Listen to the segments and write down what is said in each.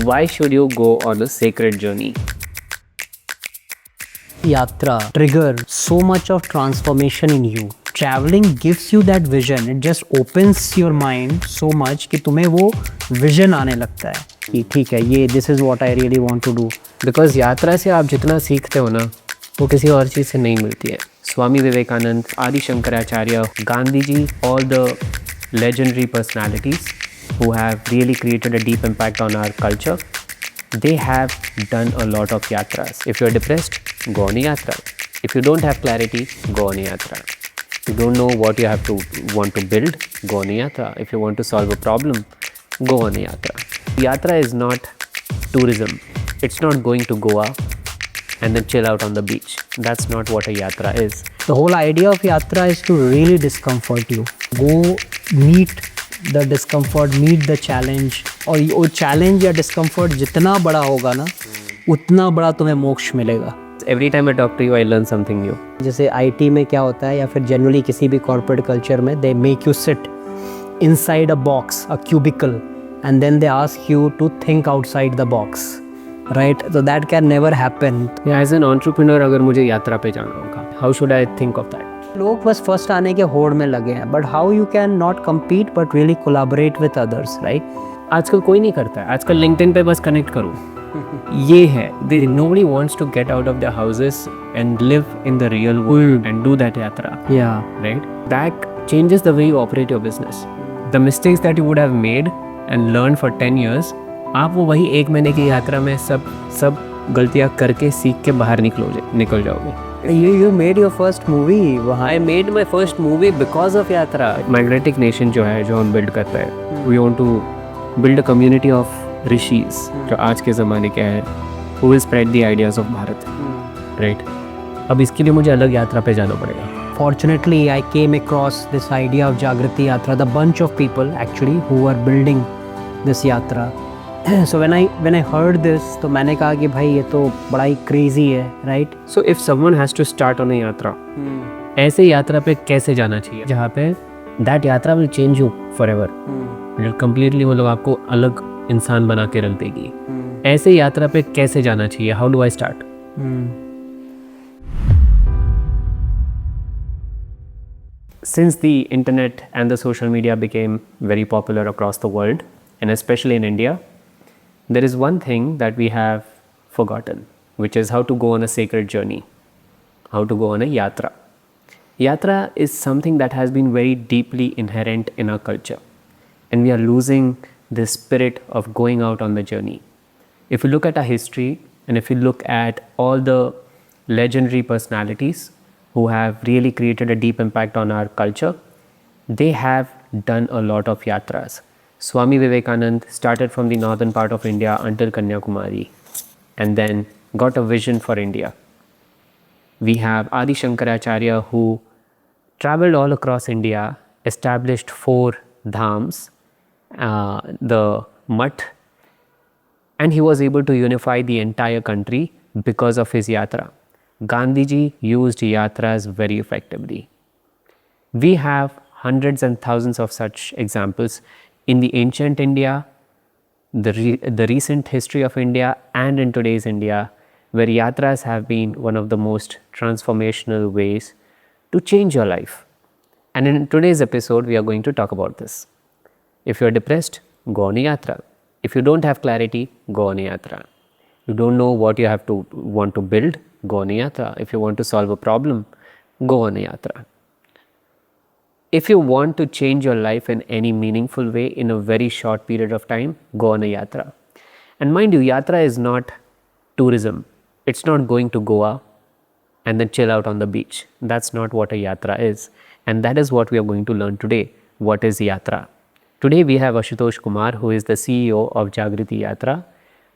Why should you go on a sacred journey? Yatra trigger so much of transformation in you. Traveling gives you that vision. It just opens your mind so much कि तुम्हें वो vision आने लगता है कि ठीक है ये this is what I really want to do. Because यात्रा से आप जितना सीखते हो ना वो किसी और चीज़ से नहीं मिलती है. Swami Vivekananda, Adi Shankaracharya, Gandhi ji, all the legendary personalities who have really created a deep impact on our culture, they have done a lot of yatras. If you're depressed, go on a yatra. If you don't have clarity, go on a yatra. If you don't know what you have to want to build, go on a yatra. If you want to solve a problem, go on a yatra. Yatra is not tourism. It's not going to Goa and then chill out on the beach. That's not what a yatra is. The whole idea of yatra is to really discomfort you. Go meet the discomfort, meet the challenge. और वो challenge या discomfort जितना बड़ा होगा ना उतना बड़ा तुम्हें मोक्ष मिलेगा. Every time I talk to you, I learn something new. जैसे IT में क्या होता है या फिर जनरली किसी भी corporate culture में they make you sit inside a box, a cubicle, and then they ask you to think outside the box. Right? So that can never happen. Yeah, as an entrepreneur, अगर मुझे यात्रा पे जाना होगा, how should I think of that? लोग बस first आने के होड़ में लगे हैं, but how you can not compete but really collaborate with others, right? आजकल कोई नहीं करता है. आजकल LinkedIn पे बस कनेक्ट करो. ये है. Nobody wants to get out of their houses and live in the real world and do that yatra. Yeah. Right? That changes the way you operate your business. The mistakes that you would have made and learned for 10 years, आप वो वही एक महीने की यात्रा में सब गलतियाँ करके सीख के बाहर निकल जाओगे. You made your first movie. I made my first movie because of यात्रा. Magnetic Nation जो है जो हम build करते हैं, we want to build a community of rishis जो आज के ज़माने के हैं, who will spread the ideas of Bharat. Right? अब इसके लिए मुझे अलग यात्रा पे जाना पड़ेगा. Fortunately, I came across this idea of Jagriti Yatra. The bunch of people actually who are building this yatra. So when I heard this, तो मैंने कहा कि भाई ये तो बड़ा ही crazy है, right? So if someone has to start on a यात्रा, ऐसे यात्रा पे कैसे जाना चाहिए जहाँ पे that यात्रा will change you forever, completely मतलब आपको अलग इंसान बना के रख देगी. ऐसे यात्रा पे कैसे जाना चाहिए? How do I start? Since the internet and the social media became very popular across the world, and especially in India, there is one thing that we have forgotten, which is how to go on a sacred journey, how to go on a yatra. Yatra is something that has been very deeply inherent in our culture, and we are losing the spirit of going out on the journey. If you look at our history, and if you look at all the legendary personalities who have really created a deep impact on our culture, they have done a lot of yatras. Swami Vivekananda started from the northern part of India until Kanyakumari and then got a vision for India. We have Adi Shankaracharya who traveled all across India, established 4 dhams, the mutt, and he was able to unify the entire country because of his yatra. Gandhi ji used yatras very effectively. We have hundreds and thousands of such examples in the ancient India, the recent history of India, and in today's India, where yatras have been one of the most transformational ways to change your life. And in today's episode, we are going to talk about this. If you're depressed, go on a yatra. If you don't have clarity, go on a yatra. You don't know what you have to want to build, go on a yatra. If you want to solve a problem, go on a yatra. If you want to change your life in any meaningful way in a very short period of time, go on a yatra. And mind you, yatra is not tourism. It's not going to Goa and then chill out on the beach. That's not what a yatra is. And that is what we are going to learn today. What is yatra? Today we have Ashutosh Kumar, who is the CEO of Jagriti Yatra,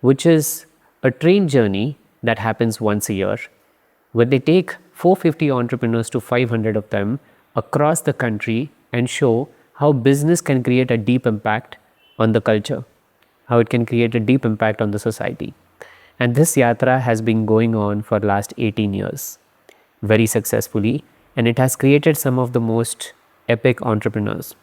which is a train journey that happens once a year, where they take 450 entrepreneurs to 500 of them across the country and show how business can create a deep impact on the culture, how it can create a deep impact on the society. And this yatra has been going on for last 18 years, very successfully, and it has created some of the most epic entrepreneurs.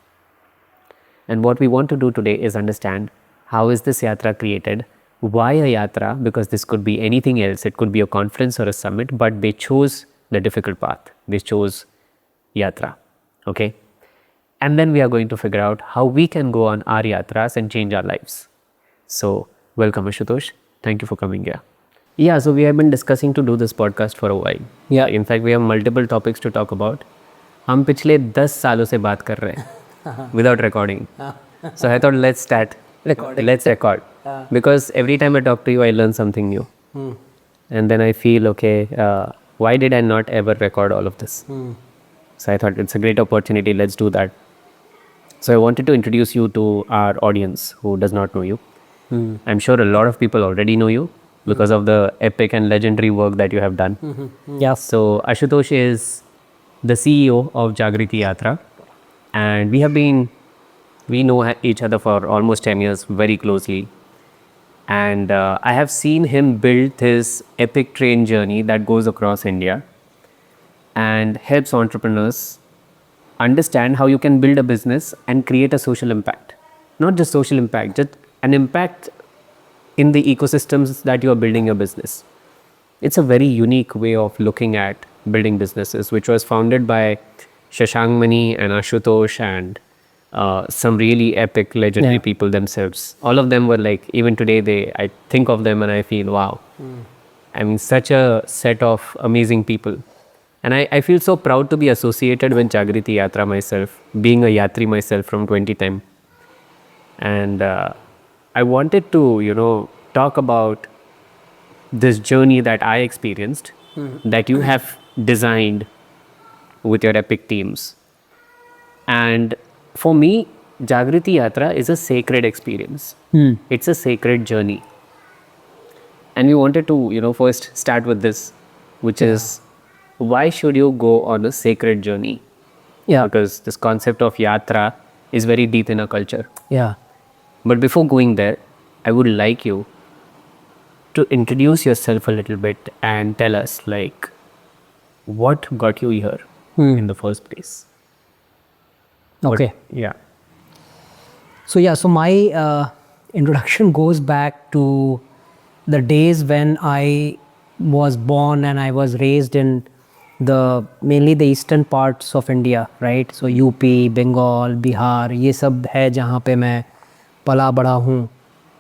And what we want to do today is understand how is this yatra created, Why a yatra? Because this could be anything else. It could be a conference or a summit, but they chose the difficult path. They chose yatra. Okay. And then we are going to figure out how we can go on our yatras and change our lives. So, welcome Ashutosh. Thank you for coming here. Yeah, so we have been discussing to do this podcast for a while. Yeah. In fact, we have multiple topics to talk about. हम पिछले 10 सालों से बात कर रहे हैं without recording. So I thought let's start. Recording. Let's record. Because every time I talk to you, I learn something new. And then I feel, okay, why did I not ever record all of this? So I thought it's a great opportunity. Let's do that. So I wanted to introduce you to our audience who does not know you. I'm sure a lot of people already know you because of the epic and legendary work that you have done. Yeah. So Ashutosh is the CEO of Jagriti Yatra, and we know each other for almost 10 years very closely. And I have seen him build his epic train journey that goes across India and helps entrepreneurs understand how you can build a business and create a social impact. Not just social impact, just an impact in the ecosystems that you are building your business. It's a very unique way of looking at building businesses, which was founded by Shashank Mani and Ashutosh and some really epic legendary people themselves. All of them were like, even today, I think of them and I feel, wow. I mean, such a set of amazing people. And I feel so proud to be associated with Jagriti Yatra myself, being a Yatri myself from 2010. And I wanted to, talk about this journey that I experienced, that you have designed with your epic teams. And for me, Jagriti Yatra is a sacred experience. It's a sacred journey. And we wanted to, first start with this, which is, why should you go on a sacred journey? Yeah. Because this concept of yatra is very deep in our culture. Yeah. But before going there, I would like you to introduce yourself a little bit and tell us, like, what got you here in the first place? Okay. Yeah. So my introduction goes back to the days when I was born and I was raised in mainly the eastern parts of India, right? So UP, Bengal, Bihar, ये सब है जहाँ पे मैं पला बड़ा हूँ.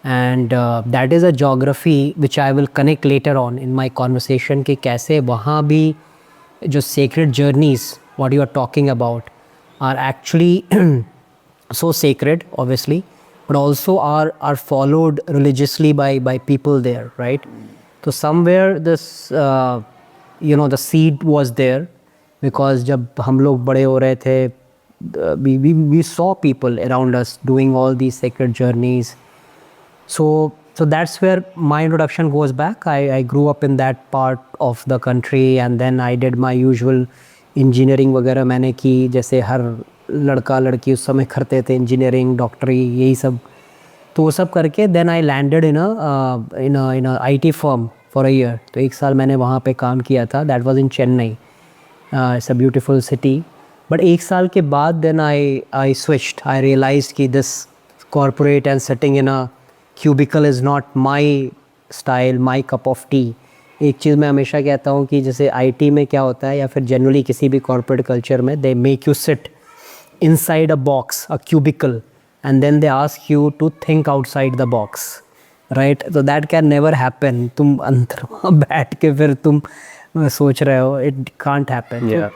And that is a geography which I will connect later on in my conversation कि कैसे वहाँ भी जो sacred journeys, what you are talking about, are actually so sacred, obviously, but also are followed religiously by people there, right? So somewhere this, the seed was there, because जब हम लोग बड़े हो रहे थे, we saw people around us doing all these sacred journeys. So that's where my introduction goes back. I grew up in that part of the country, and then I did my usual engineering वगैरह मैंने की, जैसे हर लड़का लड़की उस समय करते थे, engineering, डॉक्टरी, यही सब. तो वो सब करके then I landed in a IT firm for a year. तो एक साल मैंने वहाँ पे काम किया था. That was in Chennai. It's a beautiful city. But एक साल के बाद then I switched. I realized कि this corporate and sitting in a cubicle is not my style, my cup of tea. एक चीज़ मैं हमेशा कहता हूँ कि जैसे IT में क्या होता है, या फिर जनरली किसी भी corporate culture में, they make you sit inside a box, a cubicle, and then they ask you to think outside the box, right? So that can never happen. तुम अंदर वहाँ बैठ के फिर तुम सोच रहे हो, it can't happen. Yeah.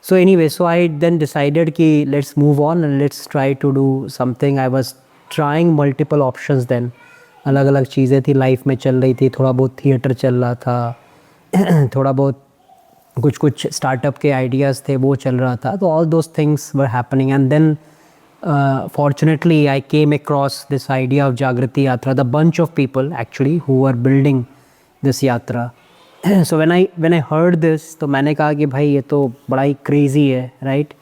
So anyway, so I then decided कि let's move on and let's try to do something. I was trying multiple options then. अलग अलग चीज़ें थी लाइफ में चल रही थी. थोड़ा बहुत थिएटर चल रहा था, थोड़ा बहुत कुछ स्टार्टअप के आइडियाज़ थे, वो चल रहा था. तो all those things were happening, and then fortunately I came across this idea of Jagriti Yatra, the bunch of people actually who were building this yatra. So when I heard this, तो मैंने कहा कि भाई ये तो बड़ा ही crazy है, right?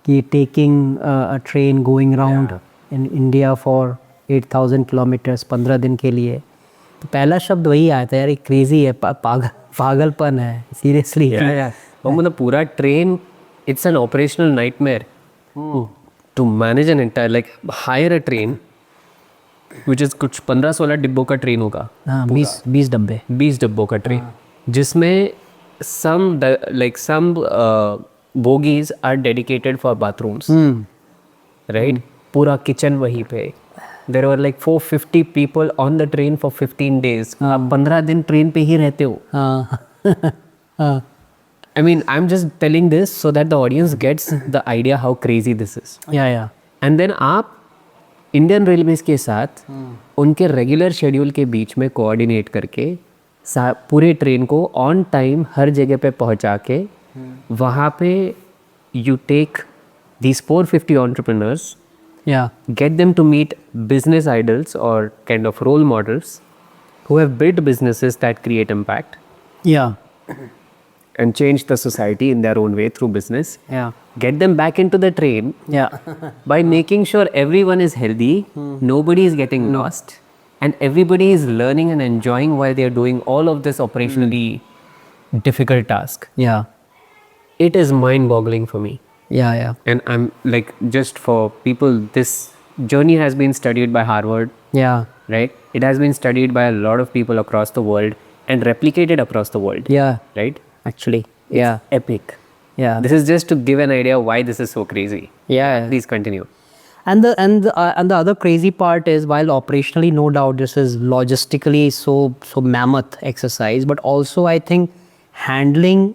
कि taking a train going around in India for 8,000 kilometers 15 दिन के लिए. तो पहला शब्द वही आया था, यार ये crazy है, पागलपन है, seriously. वो मतलब पूरा train, it's an operational nightmare to manage an entire, like hire a train which is कुछ 15-16 डिब्बों का ट्रेन होगा, हाँ 20 डब्बे 20 डिब्बों का ट्रेन, जिसमें some bogies are dedicated for bathrooms, right? पूरा किचन वहीं पे. There were like 450 people on the train for 15 days. आप 15 दिन ट्रेन पे ही रहते हो. हाँ I mean, I'm just telling this so that the audience gets the idea how crazy this is. या And then आप इंडियन रेलवेज के साथ उनके रेगुलर शेड्यूल के बीच में कोऑर्डिनेट करके पूरे ट्रेन को ऑन टाइम हर जगह पे पहुंचा के वहाँ पे यू टेक these 450 entrepreneurs, या get them to meet business idols or kind of role models who have built businesses that create impact and change the society in their own way through business. Get them back into the train by making sure everyone is healthy, nobody is getting lost, and everybody is learning and enjoying while they are doing all of this operationally difficult task. It is mind-boggling for me. And I'm like, just for people, this journey has been studied by Harvard, right? It has been studied by a lot of people across the world and replicated across the world, right? actually Epic. This is just to give an idea why this is so crazy. Please continue. And the other crazy part is, while operationally no doubt this is logistically so mammoth exercise, but also I think handling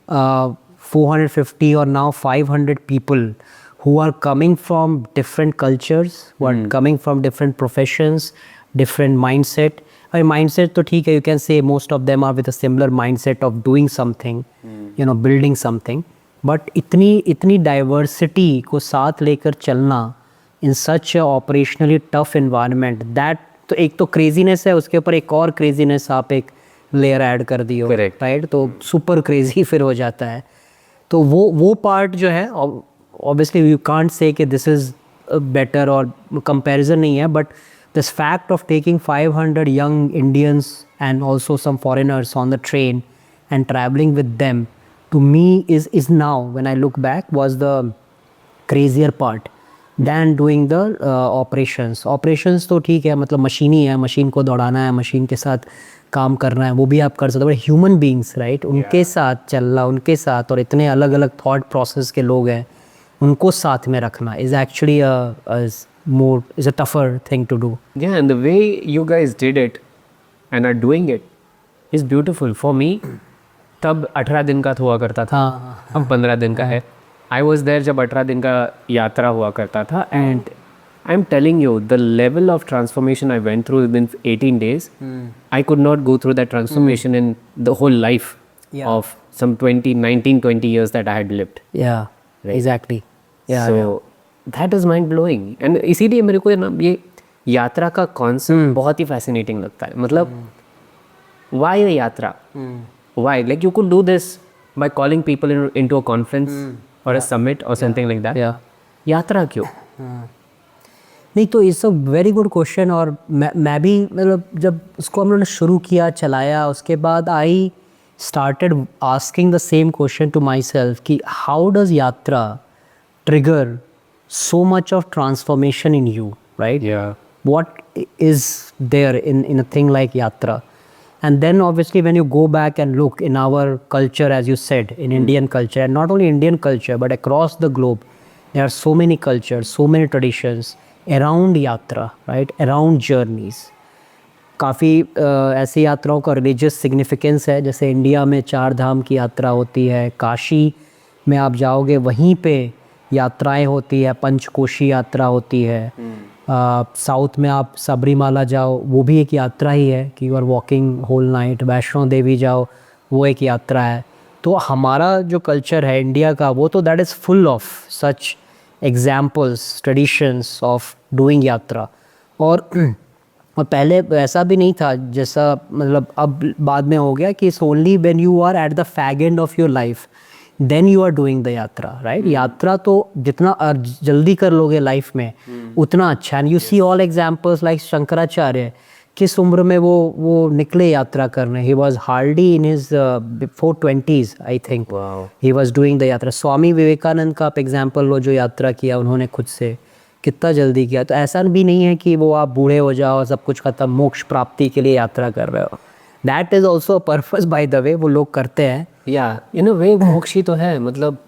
450 or now 500 people who are coming from different cultures, who are coming from different professions, different mindset. I mean, mindset तो ठीक है, you can say most of them are with a similar mindset of doing something, building something. But इतनी diversity को साथ लेकर चलना in such a operationally tough environment, that तो एक तो craziness है, उसके ऊपर एक और craziness आप एक layer add कर दियो, right? तो super crazy फिर हो जाता है. तो वो part जो है, obviously you can't say कि this is better और comparison नहीं है, but this fact of taking 500 young Indians and also some foreigners on the train and traveling with them, to me is now, when I look back, was the crazier part than doing the operations. Operations तो ठीक है, मतलब machine ही है, machine को दौड़ाना है, machine के साथ काम करना है, वो भी आप कर सकते हो, बट ह्यूमन बींग्स, राइट, उनके साथ चलना, उनके साथ, और इतने अलग अलग थॉट प्रोसेस के लोग हैं, उनको साथ में रखना is actually is a tougher thing to do. And the way you guys did it and are doing it is beautiful. For me, तब 18 दिन का हुआ करता था, अब 15 दिन का है. I was there जब 18 दिन का यात्रा हुआ करता था, and I'm telling you, the level of transformation I went through within 18 days, I could not go through that transformation in the whole life of some 19-20 years that I had lived. Right. Exactly. So that is mind blowing. And इसीलिए मेरे को ना ये यात्रा का concept बहुत ही fascinating लगता है. मतलब why a yatra? Why? Like you could do this by calling people into a conference or a summit or something like that. यात्रा क्यों? नहीं तो it's a very good question. और मैं भी मतलब जब उसको हम लोगों ने शुरू किया, चलाया, उसके बाद आई started asking the same question to myself कि how does yatra trigger so much of transformation in you, right? What is there in a thing like yatra? And then obviously when you go back and look in our culture, as you said, in Indian culture, and not only Indian culture but across the globe, there are so many cultures, so many traditions around yatra, right? Around journeys. काफ़ी ऐसी यात्राओं का religious significance है. जैसे India में 4 धाम की यात्रा होती है, काशी में आप जाओगे वहीं पे यात्राएं होती है, पंचकोशी यात्रा होती है. साउथ में आप सबरीमाला जाओ, वो भी एक यात्रा ही है कि you are walking whole night. Vaishno Devi जाओ, वो एक यात्रा है. तो हमारा जो कल्चर है इंडिया का, वो तो that is full of such examples, traditions of doing यात्रा. और पहले ऐसा भी नहीं था, जैसा मतलब अब बाद में हो गया कि it's only when you are at the fag end of your life then you are doing the यात्रा, राइट? यात्रा तो जितना जल्दी कर लोगे लाइफ में उतना अच्छा. And you see all examples like Shankaracharya, किस उम्र में वो निकले यात्रा करने. He was hardly in his before 20s I think he was doing the यात्रा. स्वामी विवेकानंद का आप एग्जाम्पल लो, जो यात्रा किया उन्होंने खुद से, कितना जल्दी किया। तो ऐसा भी नहीं है कि वो आप बूढ़े हो जाओ सब कुछ खत्म, मोक्ष प्राप्ति के लिए यात्रा कर रहे हो। That is also a purpose by the way, वो लोग करते हैं। या इन अ वे मोक्ष ही तो है। मतलब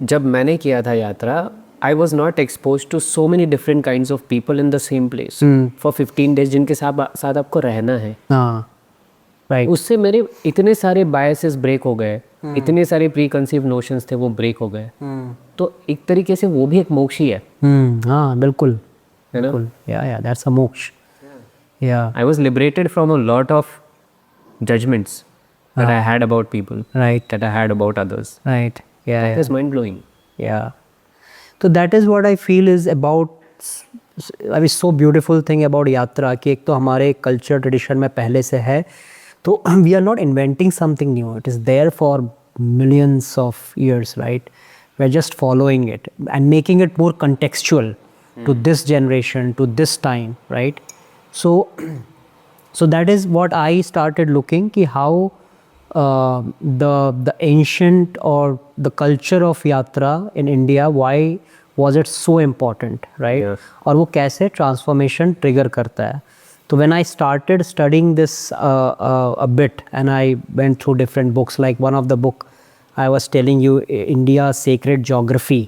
जब मैंने किया था यात्रा, I was not expose to so many different kinds of people in the same place for 15 days, जिनके साथ आपको रहना है। हाँ राइट। उससे मेरे इतने सारे बायसेस ब्रेक हो गए, इतने सारे प्री कंसीव नोशंस थे वो ब्रेक हो गए। तो एक तरीके से वो भी एक मोक्ष ही है। हाँ बिल्कुल है ना? बिल्कुल, या दैट्स अ मोक्ष। या I was liberated from a lot of judgments that I had about people, right, that I had about others. right, yeah, It is mind blowing. yeah. So that is what I feel is about, I mean, so beautiful thing about यात्रा कि एक तो हमारे culture tradition में पहले से है, तो we are not inventing something new. It is there for millions of years, right? We are just following it and making it more contextual to this generation, to this time, right? So that is what I started looking कि how the ancient or the culture of yatra in India, why was it so important, right? Yeah. और वो कैसे transformation trigger करता है। So when I started studying this a bit, and I went through different books, like one of the book I was telling you, India Sacred Geography,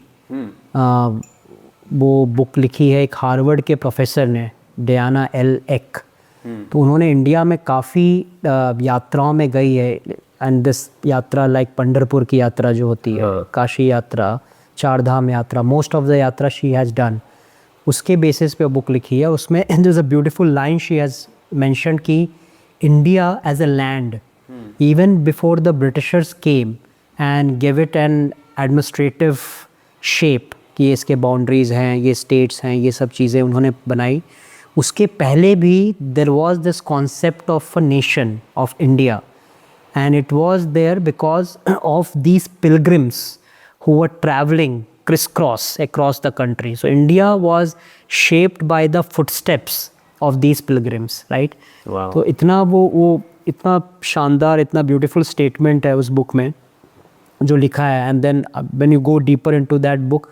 वो book लिखी है एक Harvard के प्रोफेसर ने, Diana L एक। तो उन्होंने India में काफ़ी यात्राओं में गई है, एंड दिस यात्रा लाइक पंढरपुर की यात्रा जो होती है, काशी यात्रा, चार धाम यात्रा, most of the yatra she has done, उसके बेसिस पे बुक लिखी है। उसमें there is a beautiful line she has mentioned कि India as a land, even before the Britishers came and give it an administrative shape कि इसके boundaries हैं, ये स्टेट्स हैं, ये सब चीज़ें उन्होंने बनाई, उसके पहले भी there was this concept of a nation of India, and it was there because of these pilgrims who were traveling crisscross across the country. So India was shaped by the footsteps of these pilgrims, right? Wow. तो इतना वो इतना शानदार, इतना beautiful statement है उस book में जो लिखा है। And then when you go deeper into that book,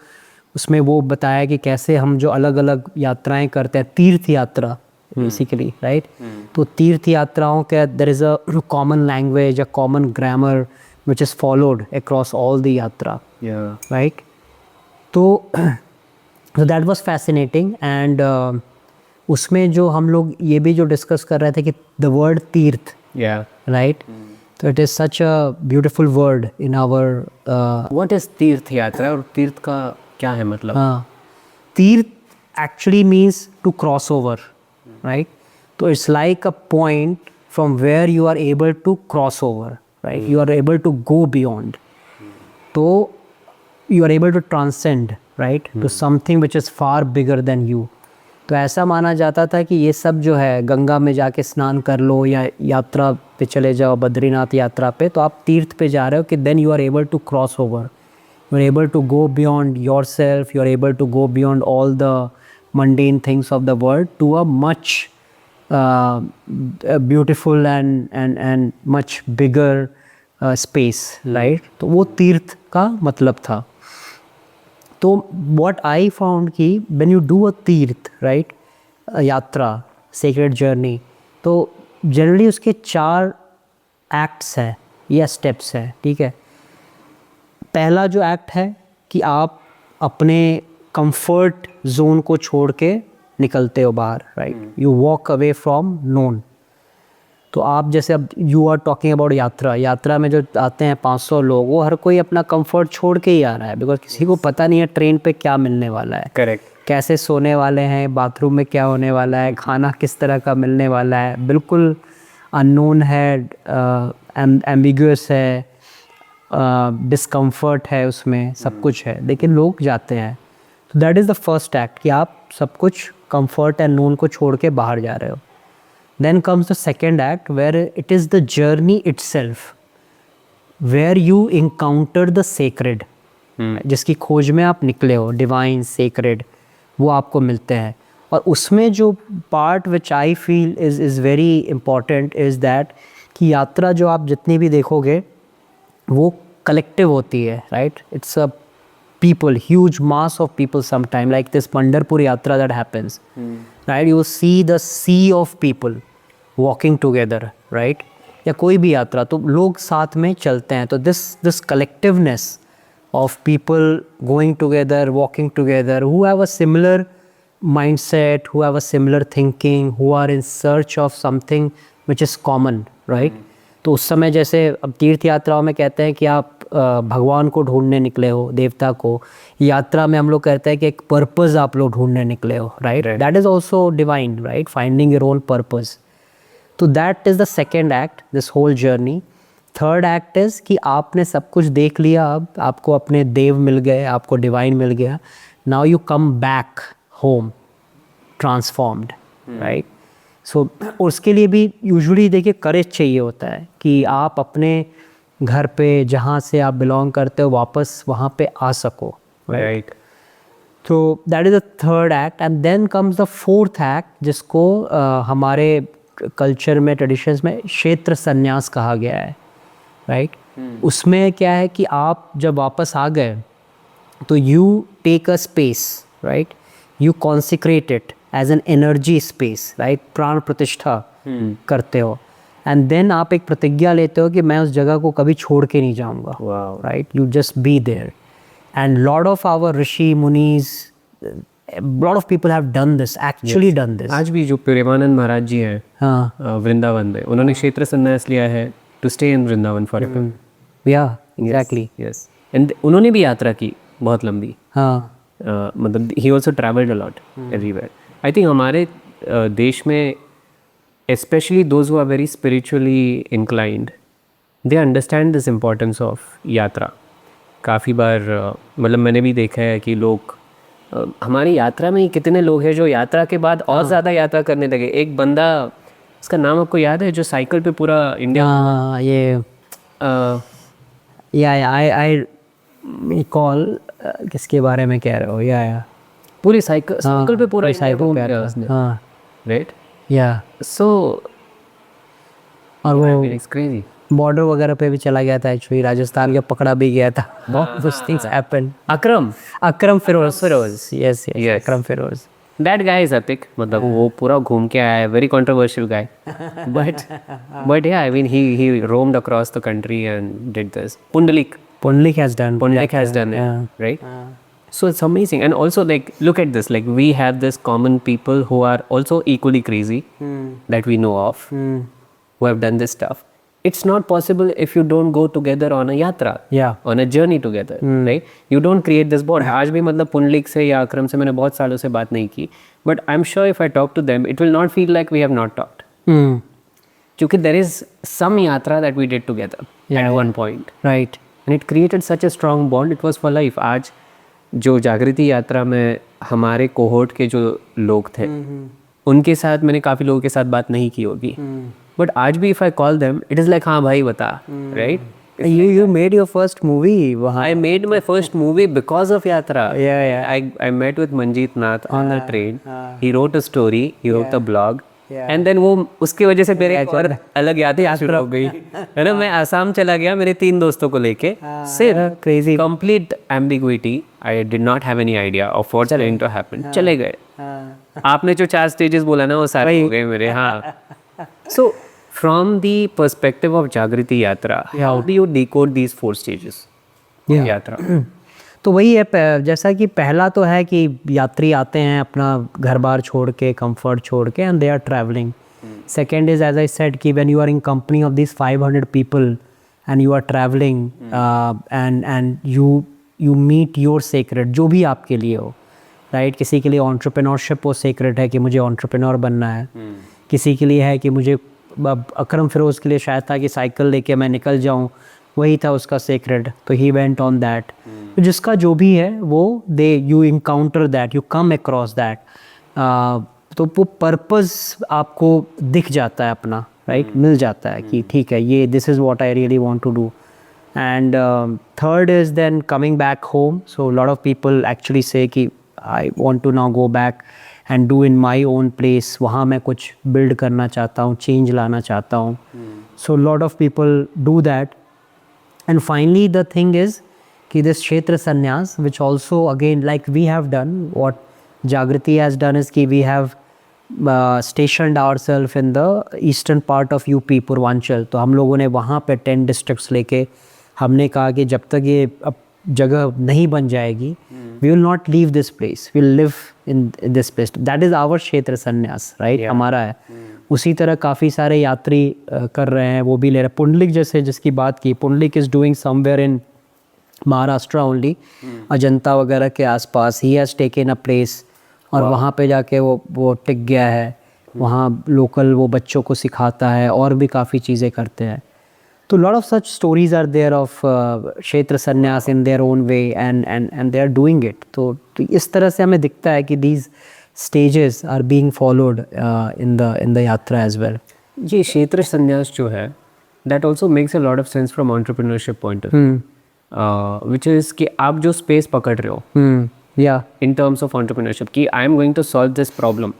उसमें वो बताया कि कैसे हम जो अलग अलग यात्राएं करते हैं, तीर्थ यात्रा बेसिकली, राइट? तो तीर्थ यात्राओं के there is a common language, a common grammar which is followed across all the yatra. Yeah. Right? So that was fascinating, and उसमें जो हम लोग ये भी जो डिस्कस कर रहे थे कि the word तीर्थ, Yeah. right? So it is such a beautiful word in our What is तीर्थ यात्रा और तीर्थ का क्या है मतलब? तीर्थ actually means to cross over, right? So it's like a point from where you are able to cross over, right? You are able to go beyond. So you are able to transcend, right? To something which is far bigger than you. तो ऐसा माना जाता था कि ये सब जो है, गंगा में जाके स्नान कर लो या यात्रा पे चले जाओ, बद्रीनाथ यात्रा पे, तो आप तीर्थ पे जा रहे हो कि then you are able to cross over. You are able to go beyond yourself. You are able to go beyond all the mundane things of the world to a much beautiful and much bigger space, right? तो वो तीर्थ का मतलब था। तो what I found कि when you do a तीर्थ, right, यात्रा, sacred journey, तो जनरली उसके 4 एक्ट्स हैं या स्टेप्स हैं, ठीक है? पहला जो एक्ट है कि आप अपने कंफर्ट जोन को छोड़ के निकलते हो बाहर, right? You walk away from known. तो आप जैसे अब यू आर टॉकिंग अबाउट यात्रा में जो आते हैं 500 लोग, वो हर कोई अपना कंफर्ट छोड़ के ही आ रहा है, बिकॉज किसी को पता नहीं है ट्रेन पे क्या मिलने वाला है, करेक्ट, कैसे सोने वाले हैं, बाथरूम में क्या होने वाला है, खाना किस तरह का मिलने वाला है, बिल्कुल अननोन है, एम्बिगुअस है, डिस्कम्फर्ट है, उसमें सब कुछ है, लेकिन लोग जाते हैं। तो that is the first act कि आप सब कुछ कंफर्ट एंड नोन को छोड़ के बाहर जा रहे हो। Then comes the second act where it is the journey itself, where you encounter the sacred, जिसकी खोज में आप निकले हो, डिवाइन, सेक्रेड, वो आपको मिलते हैं। और उसमें जो part which I feel is very important is that कि यात्रा जो आप जितनी भी देखोगे वो कलेक्टिव होती है, right? It's a people, huge mass of people sometime, like this Pandharpur Yatra that happens, right? You see the sea of people walking together, right? या कोई भी यात्रा तो लोग साथ में चलते हैं, तो this collectiveness of people going together, walking together, who have a similar mindset, who have a similar thinking, who are in search of something which is common, right? तो उस समय जैसे अब तीर्थ यात्राओं में कहते हैं कि आप भगवान को ढूंढने निकले हो, देवता को, यात्रा में हम लोग कहते हैं कि एक पर्पस आप लोग ढूंढने निकले हो, right? That is also divine, right? Finding your own purpose. तो that is the second act, this whole journey. Third act is कि आपने सब कुछ देख लिया, अब आपको अपने देव मिल गए, आपको डिवाइन मिल गया. Now you come back home transformed, right? So उसके लिए भी यूजुअली देखिए करेज चाहिए होता है कि आप अपने घर पे जहाँ से आप बिलोंग करते हो वापस वहाँ पे आ सको, राइट? तो that is the third act. And then comes the fourth act, जिसको हमारे कल्चर में, ट्रेडिशंस में क्षेत्र संन्यास कहा गया है, राइट? उसमें क्या है कि आप जब वापस आ गए तो you take a space, right? You consecrate it as an energy space, right? प्राण प्रतिष्ठा करते हो. एंड देन आप एक प्रतिज्ञा लेते हो कि मैं उस जगह को कभी छोड़ के नहीं जाऊंगा, right? You just be there. And lot of our ऋषि मुनीज, lot of people have done this, actually done this. आज भी जो प्रेमानंद महाराज जी हैं, हाँ, वृंदावन में, उन्होंने क्षेत्र संन्यास लिया है to stay in Vrindavan forever. Yeah exactly, yes. And उन्होंने भी यात्रा की बहुत लंबी. हाँ, मतलब he also travelled a lot everywhere. I think हमारे देश में especially those who are very spiritually inclined, they understand this importance of यात्रा. काफ़ी बार मतलब मैंने भी देखा है कि लोग हमारी यात्रा में ही कितने लोग हैं जो यात्रा के बाद और ज़्यादा यात्रा करने लगे. एक बंदा, उसका नाम आपको याद है, जो साइकिल पे पूरा इंडिया, हाँ, ये आई कॉल, किसके बारे में कह रहे हो? या पूरी साइकिल पे पूरा साइकिल, हाँ, राइट? या सो और वो इट्स क्रेजी. बॉर्डर वगैरह पे भी चला गया था, एक्चुअली राजस्थान के पकड़ा भी गया था. बहुत things happened. Akram Firoz, yes, Akram Firoz. That guy is epic. मतलब वो पूरा घूम के आया है, वेरी कंट्रोवर्शियल गाय, बट या I mean he roamed across the country and did this. Pundelik has done it, right? So it's amazing. And also, like, look at this, like, we have this common people who are also equally crazy that we know of, who have done this stuff. It's not possible if you don't go together on a yatra, on a journey together, right? You don't create this bond. आज भी मतलब पुंडलिक से या अकरम से मैंने बहुत सालों से बात नहीं की, but I'm sure if I talk to them, it will not feel like we have not talked. क्योंकि there is some yatra that we did together at one point, right? And it created such a strong bond. It was for life. आज जो जागृति यात्रा में हमारे cohort के जो लोग थे, उनके साथ मैंने काफ़ी लोगों के साथ बात नहीं की होगी, बट आज भी if I call them, it is like, हाँ भाई बता, right? You made your first movie वहाँ. I made my first movie because of yatra. I met with Manjeet Nath on the train. He wrote a story. He wrote a blog. And then वो उसकी वजह से मेरे और अलग यादें शुरू हो गई, है ना? मैं आसाम चला गया मेरे 3 दोस्तों को लेके, सिर्फ crazy complete ambiguity. I did not have any idea of what's going to happen. चले गए. आपने जो 4 स्टेजेस बोला ना, वो सारे हो गए मेरे. हाँ. So from the perspective of जागृति यात्रा, how do you decode these 4 stages यात्रा? तो वही है, जैसा कि पहला तो है कि यात्री आते हैं अपना घर बार छोड़ के, कंफर्ट छोड़ के, and they are travelling. Second is, as I said, कि when you are in company of this 500 people and you are travelling and you meet your secret, जो भी आपके लिए हो, राइट? किसी के लिए एंटरप्रेन्योरशिप वो सेक्रेट है कि मुझे एंटरप्रेन्योर बनना है. किसी के लिए है कि मुझे, अकरम फिरोज के लिए शायद था कि साइकिल लेके मैं निकल जाऊँ, वही था उसका सेक्रेट, तो ही वेंट ऑन दैट. तो जिसका जो भी है वो you encounter that, you come across that, तो वो पर्पस आपको दिख जाता है अपना, राइट? मिल जाता है कि ठीक है, ये this is what I really want to do. And third is then coming back home. So lot of people actually say कि I want to now go back and do in my own place. वहाँ मैं कुछ build करना चाहता हूँ, change लाना चाहता हूँ. सो lot of people do that. And finally the thing is कि this क्षेत्र संन्यास which also again like we have done what Jagriti has done is कि we have stationed ourselves in the eastern part of UP Purvanchal. तो हम लोगों ने वहाँ पे 10 districts लेके हमने कहा कि जब तक ये अब जगह नहीं बन जाएगी we will not leave this place, we will live in this place. That is our क्षेत्र संन्यास, right? हमारा है. उसी तरह काफ़ी सारे यात्री कर रहे हैं, वो भी ले रहे हैं. पुंडलिक जैसे जिसकी बात की, Pundalik is doing somewhere in Maharashtra only, Ajanta वगैरह के आसपास. He has taken a place और वहाँ पे जाके वो टिक गया है. वहाँ लोकल वो बच्चों को सिखाता है और भी काफ़ी चीज़ें करते हैं. तो lot of such stories are there of kshetra sannyas in their own way and they are doing it. तो इस तरह से हमें दिखता है कि these stages are being followed in the yatra as well. ये क्षेत्र संन्यास जो है that also makes a lot of sense from entrepreneurship point of view, which is कि आप जो space पकड़ रहे हो in terms of entrepreneurship कि I am going to solve this problem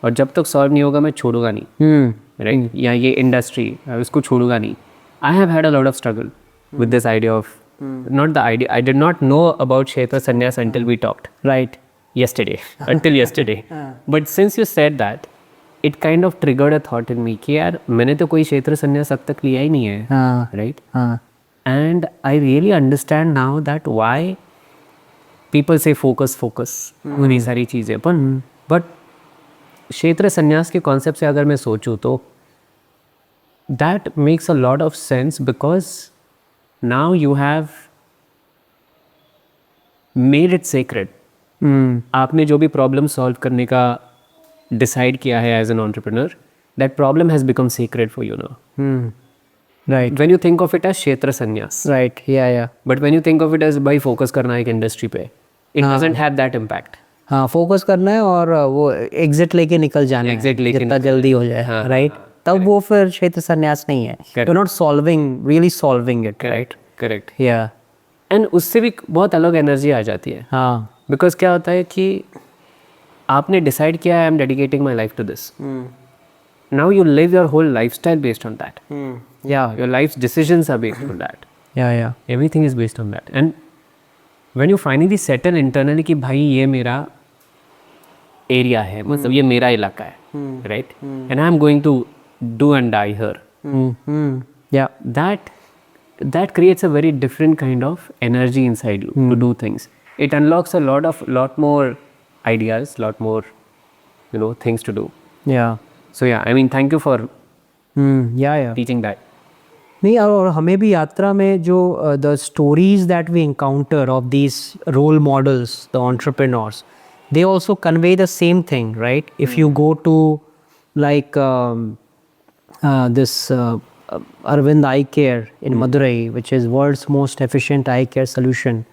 और जब तक solve नहीं होगा मैं छोड़ूंगा नहीं, right? या ये industry इसको छोड़ूंगा नहीं. I have had a lot of struggle with this idea of not the idea. I did not know about क्षेत्र संन्यास until we talked. Right. Until yesterday. But since you said that, it kind of triggered a thought in me कि यार मैंने तो कोई क्षेत्र संन्यास अब तक लिया ही नहीं है, right? And I really understand now that why people say focus, उन्हीं सारी चीज़ें. But क्षेत्र संन्यास के कॉन्सेप्ट से अगर मैं सोचूं तो that makes a lot of sense because now you have made it sacred. आपने जो भी प्रॉब्लम सॉल्व करने का डिसाइड किया है as an entrepreneur, that problem has become secret for you now. Right. When you think of it as kshetra sannyas, right. या but when you think of it as by focus करना एक industry पे, it doesn't have that impact. हाँ, focus करना है और वो exit लेके निकल जाना है जितना जल्दी हो जाए, राइट? तब वो फिर क्षेत्र संन्यास नहीं है. You are not solving, really solving it, right? Correct. या एंड उससे भी बहुत अलग एनर्जी आ जाती है. हाँ. बिकॉज क्या होता है कि आपने डिसाइड किया I am dedicating my life to this. Now you live your whole lifestyle based on that. Your life decisions are based on that. Yeah everything is based on that. And when you finally settle internally कि भाई ये मेरा area है, मतलब ये मेरा इलाका है, right? And I am going to do and die here. या that creates a very different kind of energy inside you to do things. It unlocks a lot more ideas, lot more, things to do. Yeah. So yeah, I mean, thank you for yeah teaching that. नहीं, और हमें भी यात्रा में जो the stories that we encounter of these role models, the entrepreneurs, they also convey the same thing, right? If you go to like this Arvind Eye Care in Madurai, which is world's most efficient eye care solution,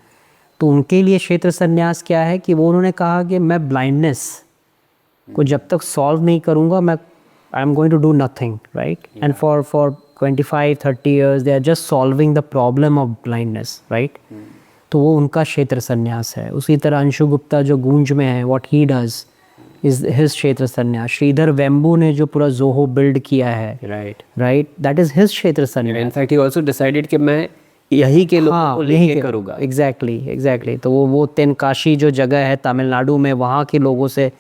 तो उनके लिए क्षेत्र संन्यास क्या है कि वो उन्होंने कहा कि मैं ब्लाइंडनेस को जब तक सॉल्व नहीं करूँगा मैं I am going to do nothing, right? And for 25-30 years they are just solving the problem of blindness, right? तो वो उनका क्षेत्र संन्यास है. उसी तरह अंशु गुप्ता जो गूंज में है, what he does is his क्षेत्र संन्यास. श्रीधर वेम्बू ने जो पूरा जोहो बिल्ड किया है, राइट, दैट इज हिज क्षेत्र संन्यास. इनफैक्ट ही आल्सो डिसाइडेड कि मैं यही के लोगों को लेके करूँगा. एग्जैक्टली. तो वो तेनकाशी जो जगह है तमिलनाडु में, वहाँ के लोगों से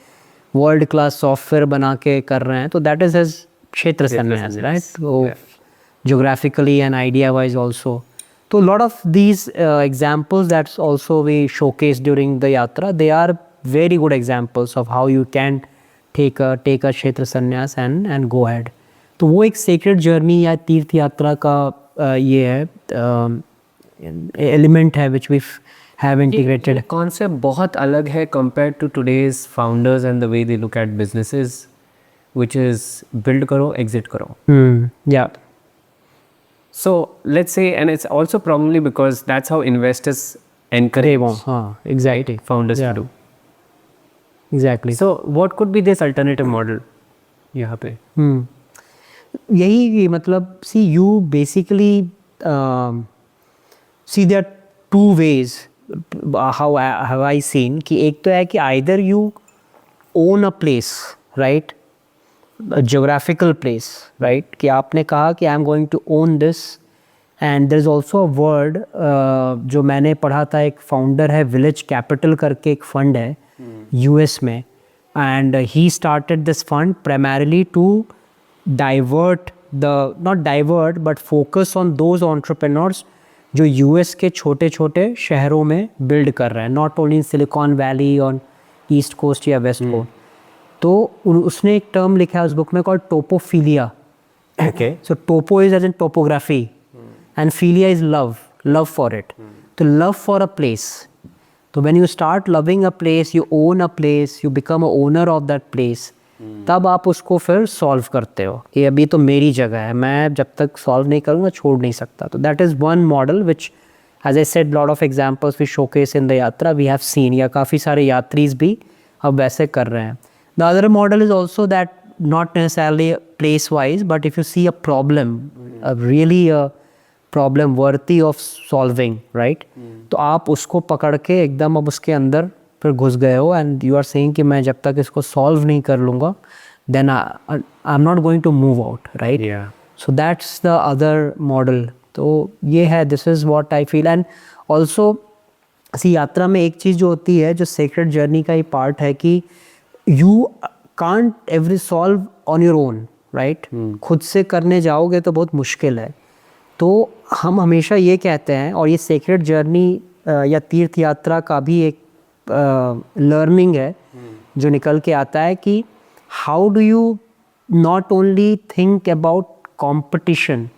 वर्ल्ड क्लास सॉफ्टवेयर बना के कर रहे हैं. तो दैट इज हिज क्षेत्र संन्यास, राइट? तो geographically and idea wise also. So lot of these examples that's also we showcase during the yatra, they are very good examples of how you can take a क्षेत्र संन्यास and go ahead. तो वो एक sacred journey या तीर्थ यात्रा का ये है element है which we have integrated. ये concept बहुत अलग है compared to today's founders and the way they look at businesses, which is build करो, exit करो. Yeah. So let's say, and it's also probably because that's how investors encourage exactly founders to do. Exactly. So what could be this alternative model यहाँ पे? यही मतलब see you basically see there are two ways how have I seen कि एक तो है कि either you own a place, right? A geographical place, right? कि आपने कहा कि I am going to own this and there is also a word जो मैंने पढ़ा था, एक फाउंडर है विलेज कैपिटल करके एक फंड है यूएस में, and he started this fund primarily to divert not divert but focus on those entrepreneurs जो यूएस के छोटे छोटे शहरों में बिल्ड कर रहे हैं, not only in Silicon Valley on East Coast या वेस्ट कोस्ट। तो उसने एक टर्म लिखा है उस बुक में called topophilia. Okay. So topo is as in topography, and philia is love for it. So love for a place. So when you start loving a place, you own a place, you become a owner of that place. तब आप उसको फिर solve करते हो कि अभी तो मेरी जगह है, मैं जब तक सॉल्व नहीं करूँगा छोड़ नहीं सकता। तो that is one model which as I said lot of examples we showcase in the yatra we have seen, या काफ़ी सारे यात्रीज भी अब वैसे कर रहे हैं। The other model is also that not necessarily place wise, but if you see a problem, a problem worthy of solving, right? तो आप उसको पकड़ के एकदम अब उसके अंदर फिर घुस गए हो, and you are saying कि मैं जब तक इसको solve नहीं कर लूँगा then I'm not going to move out, right? Yeah. So that's the other model. तो ये है, this is what I feel. And also सी यात्रा में एक चीज़ जो होती है जो सेक्रेड जर्नी का ही पार्ट है कि you can't every solve on your own, right? खुद से करने जाओगे तो बहुत मुश्किल है। तो हम हमेशा ये कहते हैं, और ये सेक्रेड जर्नी या तीर्थ यात्रा का भी एक लर्निंग है जो निकल के आता है कि how do you not only think about competition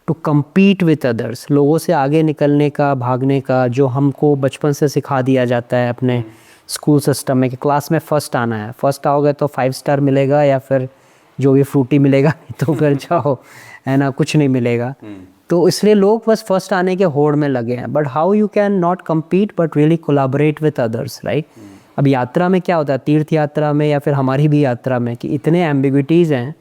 to compete with others, लोगों से आगे निकलने का, भागने का, जो हमको बचपन से सिखा दिया जाता है अपने स्कूल सिस्टम में कि क्लास में फ़र्स्ट आना है, फर्स्ट आओगे तो 5 स्टार मिलेगा या फिर जो भी फ्रूटी मिलेगा, तो फिर जाओ है ना, कुछ नहीं मिलेगा। तो इसलिए लोग बस फर्स्ट आने के होड़ में लगे हैं। But how you can not compete but really collaborate with others, right? अब यात्रा में क्या होता है, तीर्थ यात्रा में या फिर हमारी भी यात्रा में, कि इतने एम्बिग्विटीज़ हैं,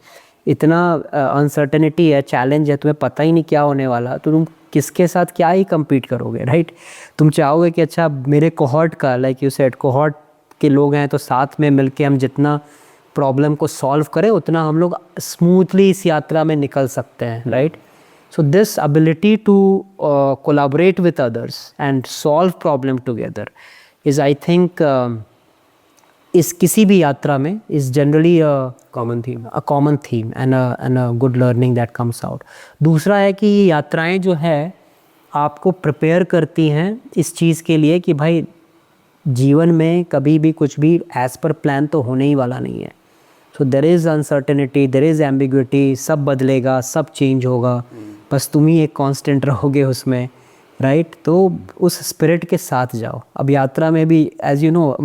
इतना अनसर्टेनिटी है, चैलेंज है, तुम्हें पता ही नहीं क्या होने वाला, तो तुम किसके साथ क्या ही compete करोगे, राइट? तुम चाहोगे कि अच्छा मेरे कोहॉर्ट का, लाइक यू सेड, कोहॉर्ट के लोग हैं तो साथ में मिलके हम जितना प्रॉब्लम को सॉल्व करें उतना हम लोग स्मूथली इस यात्रा में निकल सकते हैं, right? So this ability to collaborate with others and solve problem together is I think इस किसी भी यात्रा में is generally common theme and a good learning that comes out. दूसरा है कि ये यात्राएं जो है आपको प्रिपेयर करती हैं इस चीज़ के लिए कि भाई जीवन में कभी भी कुछ भी एज़ पर प्लान तो होने ही वाला नहीं है। So there is uncertainty, there is ambiguity, सब बदलेगा, सब चेंज होगा, बस तुम ही एक कांस्टेंट रहोगे उसमें, राइट? तो उस स्पिरिट के साथ जाओ। अब यात्रा में भी as you know,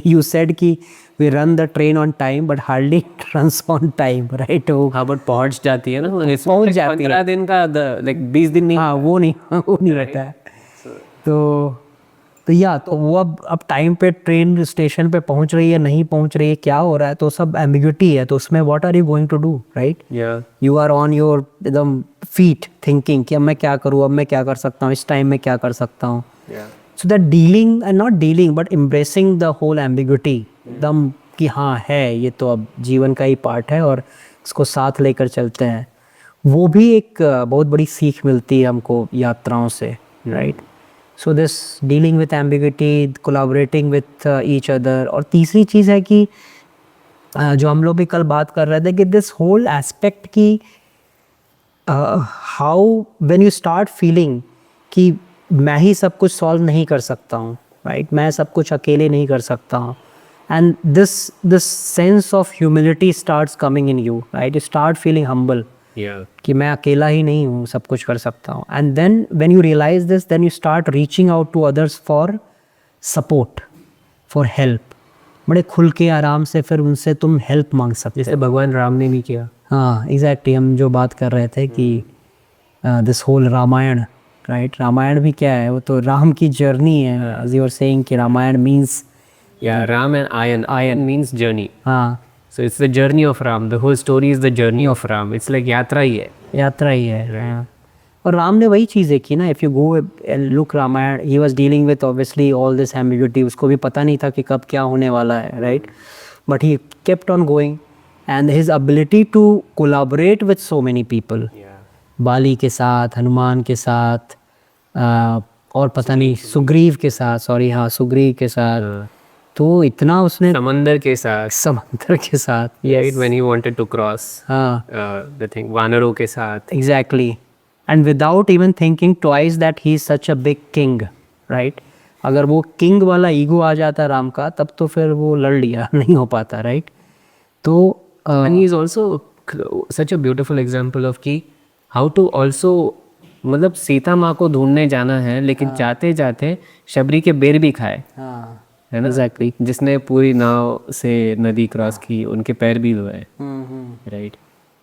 you said कि we run the train on time but hardly runs on time, right? हाँ, बट पहुँच जाती है ना, पहुँच जाती है। 15 दिन का, लाइक 20 दिन नहीं। हाँ, वो नहीं रहता है। तो या तो वो अब टाइम पे ट्रेन स्टेशन पे पहुंच रही है, नहीं पहुंच रही है, क्या हो रहा है, तो सब एम्बिग्विटी है। तो उसमें what are you going to do, right? You are on your एकदम फीट थिंकिंग कि अब मैं क्या करूँ, अब मैं क्या कर सकता हूँ, इस टाइम में क्या कर सकता हूँ। So that dealing and not dealing but embracing the whole ambiguity, एकदम कि हाँ है, ये तो अब जीवन का ही पार्ट है और इसको साथ लेकर चलते हैं। वो भी एक बहुत बड़ी सीख मिलती है हमको यात्राओं से, right? So this dealing with ambiguity, collaborating with each other. और तीसरी चीज़ है कि जो हम लोग भी कल बात कर रहे थे कि दिस होल एस्पेक्ट की how when you start feeling कि मैं ही सब कुछ सॉल्व नहीं कर सकता हूँ, राइट? मैं सब कुछ अकेले नहीं कर सकता हूँ, and this sense of humility starts coming in you, right? You start feeling humble कि मैं अकेला ही नहीं हूँ, सब कुछ कर सकता हूँ। And then when you realise this, then you start reaching out to others for support, for help. बड़े खुल के आराम से फिर उनसे तुम हेल्प मांग सकते हो, जैसे भगवान राम ने भी किया। हाँ, एग्जैक्टली। हम जो बात कर रहे थे कि this whole Ramayana, right? Ramayana भी क्या है, वो तो राम की जर्नी है। एज यू आर सेइंग कि Ramayana means Ram and ayan means journey. हाँ, So it's the journey of Ram. The whole story is the journey of Ram. It's like यात्रा ही है। यात्रा ही है। और राम ने वही चीज़ें की ना। If you go look Ramayana, he was dealing with obviously all this ambiguity. उसको भी पता नहीं था कि कब क्या होने वाला है, right? But he kept on going and his ability to collaborate with so many people, Bali के साथ, हनुमान के साथ, और पता नहीं सुग्रीव के साथ, सॉरी हाँ सुग्रीव के साथ, तो इतना उसने समंदर के साथ, समंदर के साथ, right, when he wanted to cross हाँ the thing, वानरों के साथ, exactly, and without even thinking twice that he is such a big king, right? अगर वो किंग वाला ईगो आ जाता राम का, तब तो फिर वो लड़ लिया, नहीं हो पाता, राइट? तो and he is also such a beautiful example of कि how to also, मतलब सीता माँ को ढूंढने जाना है लेकिन जाते जाते शबरी के बेर भी खाए, हाँ है ना? एग्जैक्टली, जिसने पूरी नाव से नदी क्रॉस की, उनके पैर भी धोए, राइट?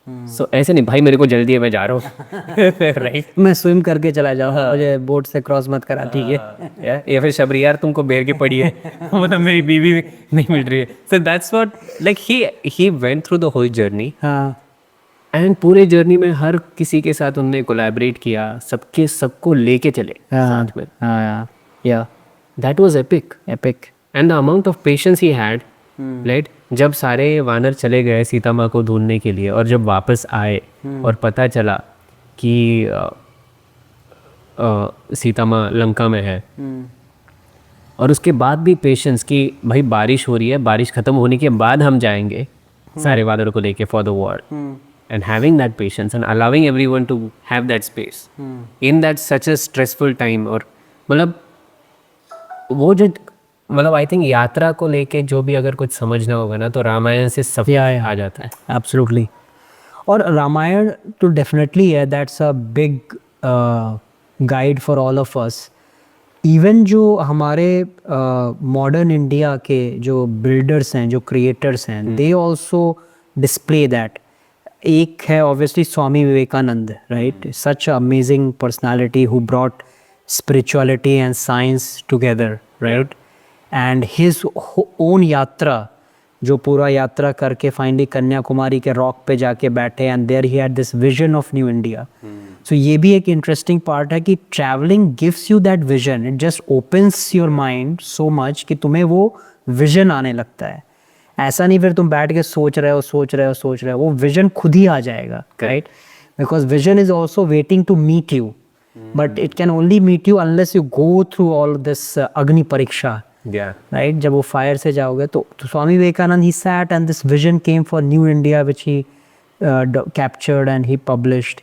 सो ऐसे नहीं भाई मेरे को जल्दी है मैं जा रहा हूँ, राइट? मैं स्विम करके चला जाऊँ, मुझे बोट से क्रॉस मत करा, ठीक है? या फिर शबरी यार तुमको बेर की पड़ी है, मतलब मेरी बीवी नहीं मिल रही है. So that's what, like he went through the whole journey, हाँ एंड पूरे जर्नी में हर किसी के साथ उन्होंने कोलैबोरेट किया, सबको लेके चले साथ में. हाँ या that was epic. Epic, and the amount of patience he had, right? जब सारे वानर चले गए सीता माँ को ढूंढने के लिए और जब वापस आए और पता चला कि सीता माँ लंका में है, और उसके बाद भी पेशेंस कि भाई बारिश हो रही है, बारिश खत्म होने के बाद हम जाएंगे सारे वानरों को लेके for the war, and having that patience and allowing everyone to have that space in that such a stressful time. और मतलब वो जो, मतलब आई थिंक यात्रा को लेके जो भी अगर कुछ समझना होगा ना तो रामायण से सब आ जाता है. एब्सोल्युटली. और रामायण तो डेफिनेटली है, that's a big guide for all of us. Even जो हमारे मॉडर्न इंडिया के जो बिल्डर्स हैं, जो क्रिएटर्स हैं, दे ऑल्सो डिस्प्ले दैट. एक है obviously Swami Vivekananda, right? Such amazing personality who brought spirituality and science together, right? And his own yatra, जो पूरा यात्रा करके फाइनली कन्याकुमारी के रॉक पे जाके बैठे, and there he had this vision of new India. So ये भी एक इंटरेस्टिंग पार्ट है कि travelling gives you that vision, it just opens your mind so much कि तुम्हें वो विजन आने लगता है. ऐसा नहीं फिर तुम बैठ के सोच रहे हो, वो विजन खुद ही आ जाएगा, right? Because vision is also waiting to meet you, but it can only meet you unless you go through all this agni pariksha, right? जब वो फायर से जाओगे तो Swami Vivekananda, he sat and this vision came for new India which he captured and he published.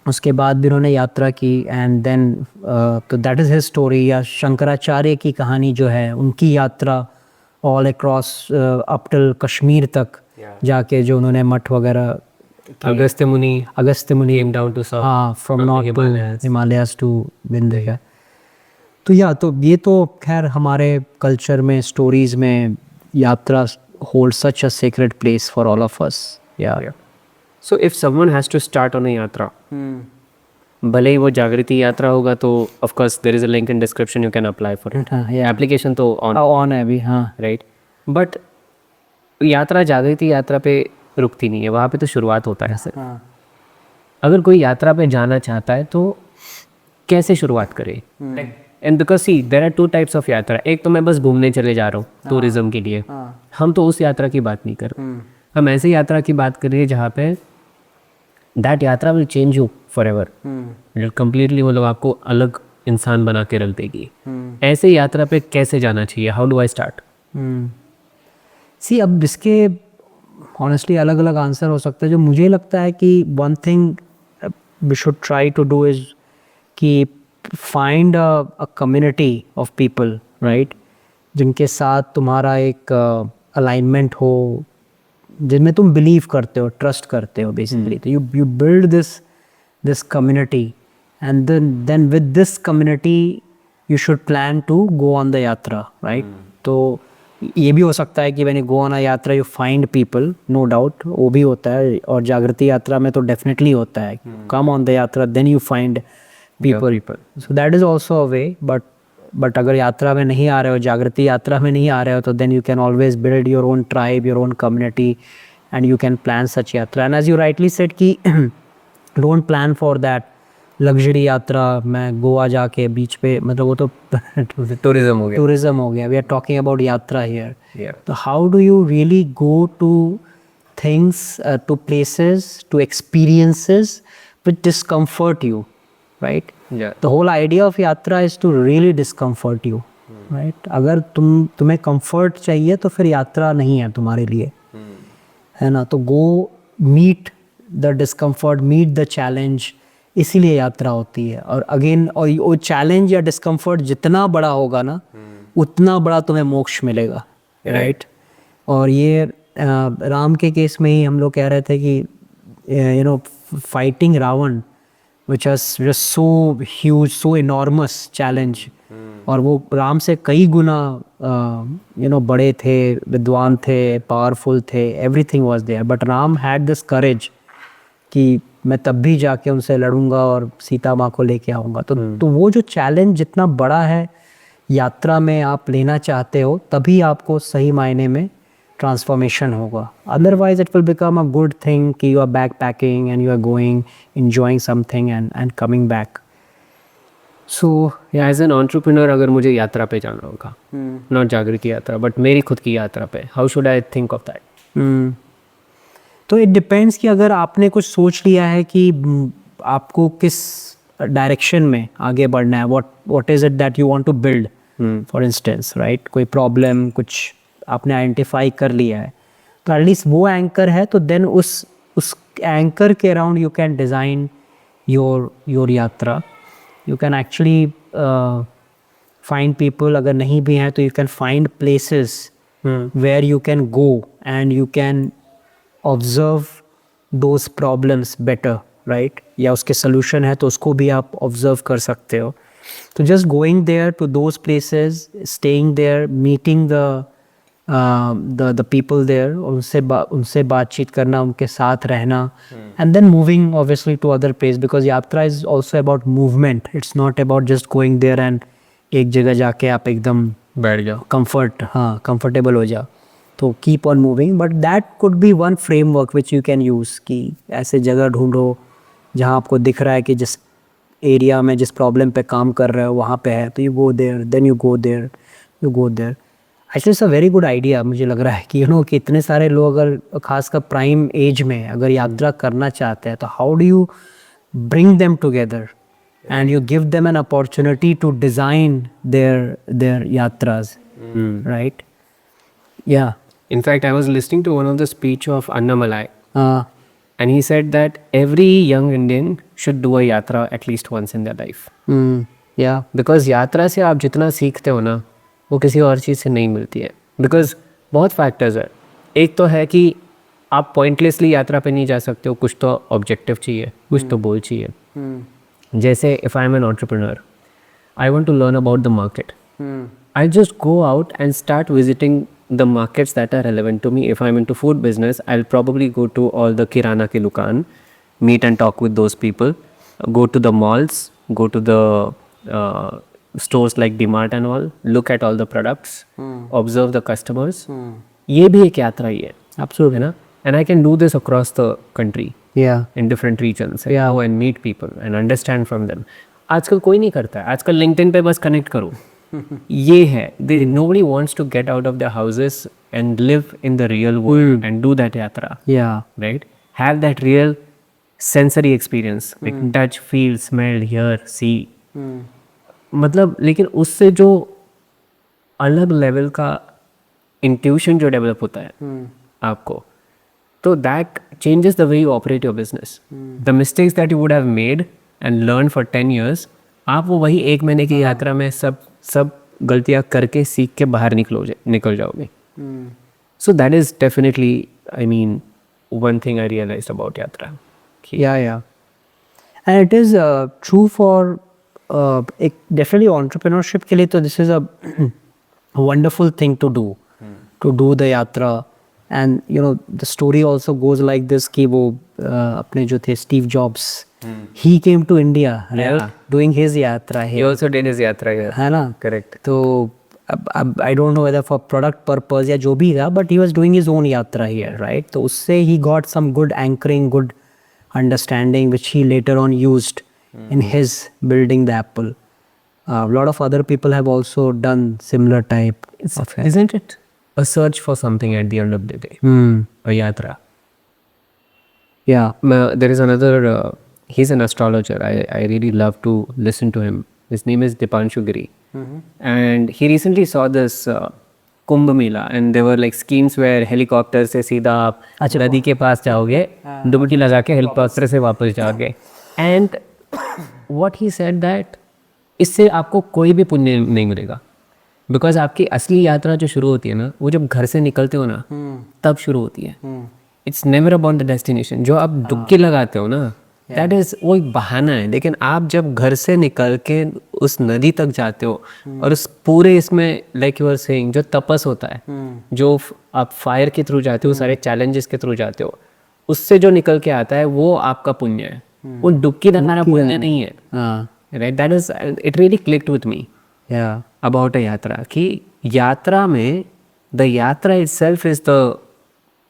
उसके बाद भी उन्होंने यात्रा की, एंड देन तो दैट इज़ हिज स्टोरी. या शंकराचार्य की कहानी जो है, उनकी यात्रा all across up till Kashmir तक जाके जो उन्होंने मठ वगैरह, अगस्त्य मुनि came down to south, हाँ, from north Himalayas to Vindhya. तो या तो ये तो खैर हमारे कल्चर में, स्टोरीज में yatra hold such a secret place for all of us. Yeah so if someone has to start on a yatra, भले ही वो जागृति यात्रा होगा, तो of course there is a link in description, you can apply for it. Application तो on है अभी, हाँ, right? But यात्रा जागृति यात्रा पे रुकती नहीं है, वहाँ पे तो शुरुआत होता है. सर, अगर कोई यात्रा पे जाना चाहता है तो कैसे शुरुआत करे? And because see there are two types of yatra. एक तो मैं बस घूमने चले जा रहा हूँ टूरिज्म के लिए, हम तो उस यात्रा की बात नहीं कर रहे. हम ऐसे यात्रा की बात कर रहे हैं जहाँ पे दैट यात्रा will change you for ever, completely, मतलब आपको अलग इंसान बना के रख देगी. ऐसे यात्रा पे कैसे जाना चाहिए? How do I start? See, अब इसके ऑनेस्टली अलग अलग आंसर हो सकता है. जो मुझे लगता है कि one thing we should try to do is कि find a community of people, right, जिनके साथ तुम्हारा एक अलाइनमेंट हो, जिनमें तुम बिलीव करते हो, ट्रस्ट करते हो बेसिकली. तो you build this community, and then with this community you should plan to go on the यात्रा, राइट? तो ये भी हो सकता है कि when you go on a yatra you find people, no doubt, वो भी होता है. और जागृति यात्रा में तो डेफिनेटली होता है, come on the yatra then you find people. So that is also a way. But अगर यात्रा में नहीं आ रहे हो, जागृति यात्रा में नहीं आ रहे हो, तो then you can always build your own tribe, your own community, and you can plan such yatra. And as you rightly said कि don't plan for that luxury yatra, मैं गोवा जाके बीच पे, मतलब वो तो टूरिज्म हो गया. We are talking about yatra here. तो how do you really go to things, to places, to experiences, which discomfort you, right? Yeah. The whole idea of yatra is to really discomfort you, right? अगर तुम्हें comfort चाहिए तो फिर यात्रा नहीं है तुम्हारे लिए, है ना? तो go meet the discomfort, meet the challenge, इसीलिए यात्रा होती है. और अगेन और वो चैलेंज या डिस्कम्फर्ट जितना बड़ा होगा ना उतना बड़ा तुम्हें मोक्ष मिलेगा, राइट? और ये राम के केस में ही हम लोग कह रहे थे कि you know fighting Ravana which was just so huge, so enormous challenge, और वो राम से कई गुना बड़े थे, विद्वान थे, पावरफुल थे, everything was there, but Ram had this courage कि मैं तब भी जाके उनसे लड़ूंगा और सीता माँ को लेके आऊँगा. तो वो जो चैलेंज जितना बड़ा है यात्रा में आप लेना चाहते हो तभी आपको सही मायने में ट्रांसफॉर्मेशन होगा. Otherwise it will become a good thing कि you are backpacking and you are going enjoying something and coming back. So as an entrepreneur अगर मुझे यात्रा पे जाना होगा, नॉट जागृति यात्रा बट मेरी खुद की यात्रा पे, how should I think of that? तो इट डिपेंड्स कि अगर आपने कुछ सोच लिया है कि आपको किस डायरेक्शन में आगे बढ़ना है, what is it that you want to build, for instance, right? कोई प्रॉब्लम कुछ आपने आइडेंटिफाई कर लिया है तो एटलीस्ट वो एंकर है, तो देन उस एंकर के around you can design your yatra. You can actually find people, अगर नहीं भी हैं तो you can find places where you can go and you can observe those problems better, right? या उसके सोल्यूशन है तो उसको भी आप ऑब्जर्व कर सकते हो. तो just going there to those places, staying there, meeting the people there, उनसे बातचीत करना, उनके साथ रहना, and then moving obviously to other place, because yatra is also about movement. It's not about just going there and एक जगह जाके आप एकदम बैठ जाओ, कंफर्टेबल हो जाओ. तो keep on moving, but that could be one framework which you can use कि ऐसे जगह ढूंढो जहाँ आपको दिख रहा है कि जिस एरिया में जिस प्रॉब्लम पे काम कर रहे हो वहाँ पे है, तो you go there, then you go there. Actually it's a very good idea. मुझे लग रहा है कि कि इतने सारे लोग अगर खासकर प्राइम एज में अगर यात्रा करना चाहते हैं तो how do you bring them together and you give them an opportunity to design their yatras, right? Yeah. In fact, I was listening to one of the speech of Annamalai, and he said that every young Indian should do a yatra at least once in their life. Yeah. Because यात्रा से आप जितना सीखते हो ना वो किसी और चीज़ से नहीं मिलती है. Because बहुत फैक्टर्स है. एक तो है कि आप पॉइंटलेसली यात्रा पे नहीं जा सकते हो, कुछ तो ऑब्जेक्टिव चाहिए, कुछ तो गोल चाहिए. जैसे if I am an entrepreneur, I want to learn about the market. I just go out and start visiting the markets that are relevant to me. If I'm into food business, I'll probably go to all the kirana ki dukaan, meet and talk with those people, go to the malls, go to the stores like DMart and all, look at all the products, observe the customers. ये भी एक यात्रा ही है. Absolutely. है ना? And I can do this across the country. Yeah. In different regions. Yeah. Go and meet people and understand from them. आजकल कोई नहीं करता है. आजकल LinkedIn पे बस कनेक्ट करो. ये है. Nobody wants to get out of their houses and live in the real world and do that yatra. Yeah. Right? Have that real sensory experience. Like touch, feel, smell, hear, see. मतलब लेकिन उससे जो अलग level का intuition जो develop होता है आपको, तो that changes the way you operate your business. The mistakes that you would have made and learned for 10 years, आप वो वही एक महीने की यात्रा में सब गलतियाँ करके सीख के बाहर निकल जाओगे. So that is definitely, I mean, one thing I realized about yatra. Yeah. And it is true for definitely entrepreneurship के लिए तो this is a wonderful thing to do the yatra. And the story also goes like this कि वो अपने जो थे Steve Jobs, he came to India, right? Yeah. Doing his yatra here. He also did his yatra here. है ना? Correct. तो I don't know whether for product purpose या जो भी था, but he was doing his own yatra here, right? तो उससे he got some good anchoring, good understanding, which he later on used in his building the Apple. A lot of other people have also done similar type of it. Isn't it a search for something at the end of the day? A yatra. Yeah. There is another he's an astrologer. I really love to listen to him. His name is Dipanshu Giri. And he recently saw this Kumbh Mela, and there were like schemes where helicopter से सीधा आप नदी के पास जाओगे, डुबकी लगा के helicopter से वापस जाओगे. And what he said that इससे आपको कोई भी पुण्य नहीं मिलेगा, बिकॉज आपकी असली यात्रा जो शुरू होती है ना, वो जब घर से निकलते हो ना, तब शुरू होती है. It's never about the destination. जो आप डुबकी लगाते हो ना, दैट इज वो एक बहाना है. लेकिन आप जब घर से निकल के उस नदी तक जाते हो और उस पूरे इसमें लाइक यू आर सेइंग जो तपस होता है, जो आप फायर के थ्रू जाते हो, सारे चैलेंजेस के थ्रू जाते हो, उससे जो निकल के आता है वो आपका पुण्य है. वो डुबकी लगाना पुण्य नहीं है. Right, that is it really clicked with me about a यात्रा, कि यात्रा में द यात्रा itself is the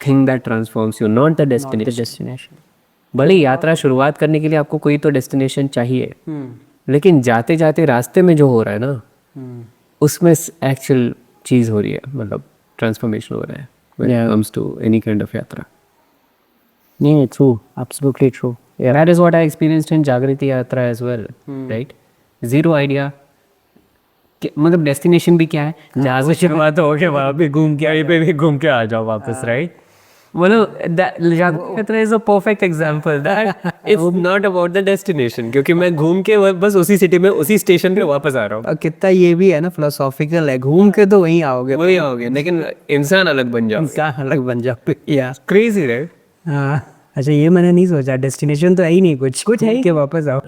thing that transforms you, not the destination. भले यात्रा शुरुआत करने के लिए आपको कोई तो डेस्टिनेशन चाहिए, लेकिन जाते जाते रास्ते में जो हो रहा है ना, उसमें एक्चुअल चीज़ हो रही है, मतलब ट्रांसफॉर्मेशन हो रहा है when it comes to any kind of yatra. Yeah, true, absolutely true. Yeah, that is what I experienced in Jagriti Yatra as well, right? Zero idea. मतलब डेस्टिनेशन भी क्या है, जहाँ से शुरुआत हो के वहाँ पे घूम के यहीं पे भी घूम के आ जाओ वापस, राइट? मतलब जागृति यात्रा is a perfect example that it's not about the destination, क्योंकि मैं घूम के बस उसी सिटी में उसी स्टेशन पे वापस आ रहा हूँ. कितना ये भी है ना, फिलोसॉफिकल है, घूम के तो वहीं आओगे, लेकिन इंसान अलग बन जाओ. इंसान अलग बन जाओ. या क्रेजी, राइट? हाँ, अच्छा ये मैंने नहीं सोचा, डेस्टिनेशन तो है ही नहीं, कुछ है के वापस आओ.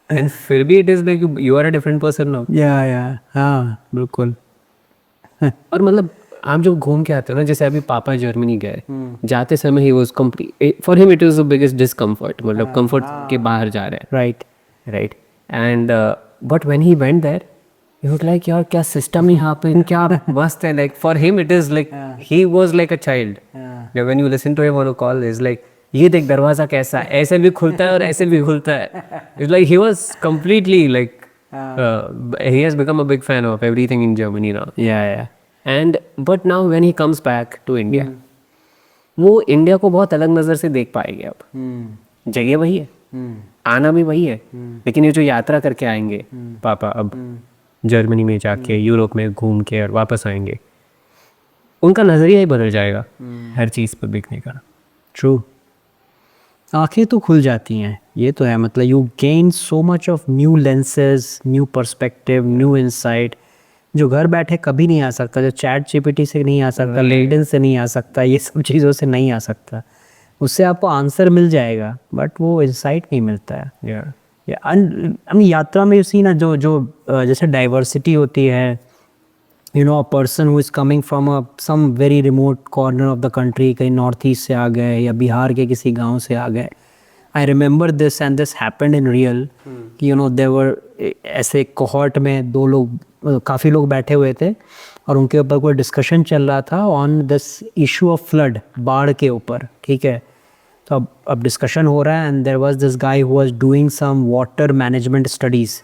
एंड फिर भी it is like you are a different person now. या हाँ बिल्कुल. और मतलब आप जब घूम के आते हो ना, जैसे अभी पापा जर्मनी गए, जाते समय he was complete, for him it was the biggest discomfort, मतलब कंफर्ट के बाहर जा रहे हैं. Right. And but when he went there he was like, यार क्या सिस्टम है यहाँ पे, क्या मस्त है. Like for him it is like he was like a child. When you listen to him on a call, is like ये देख दरवाजा कैसा है, ऐसे भी खुलता है और ऐसे भी खुलता है. It's like he was completely like he has become a big fan of everything in Germany now. Yeah. And but now when he comes back to India, वो इंडिया को बहुत अलग नज़र से देख पाएंगे. अब जगह वही है, आना भी वही है, लेकिन ये जो यात्रा करके आएंगे पापा, अब जर्मनी में जाके यूरोप में घूम के और वापस आएंगे, उनका नज़रिया ही बदल जाएगा हर चीज़ पर देखने का. ट्रू, आंखें तो खुल जाती हैं, ये तो है. मतलब you gain so much of new lenses, new perspective, new insight, जो घर बैठे कभी नहीं आ सकता, जो चैट जीपीटी से नहीं आ सकता, लिंक्डइन से नहीं आ सकता, ये सब चीज़ों से नहीं आ सकता. उससे आपको आंसर मिल जाएगा, बट वो इंसाइट नहीं मिलता है. यात्रा में सी ना, जो जैसे डाइवर्सिटी होती है, you know, a person who is coming from some very remote corner of the country, कहीं नॉर्थ ईस्ट से आ गए या बिहार के किसी गांव से आ गए. I remember this and this happened in real, कि यू नो देवर ऐसे कोहॉर्ट में दो लोग, काफ़ी लोग बैठे हुए थे और उनके ऊपर कोई डिस्कशन चल रहा था on this issue of flood, बाढ़ के ऊपर. ठीक है, तो अब डिस्कशन हो रहा है, and there was this guy who was doing some water management studies.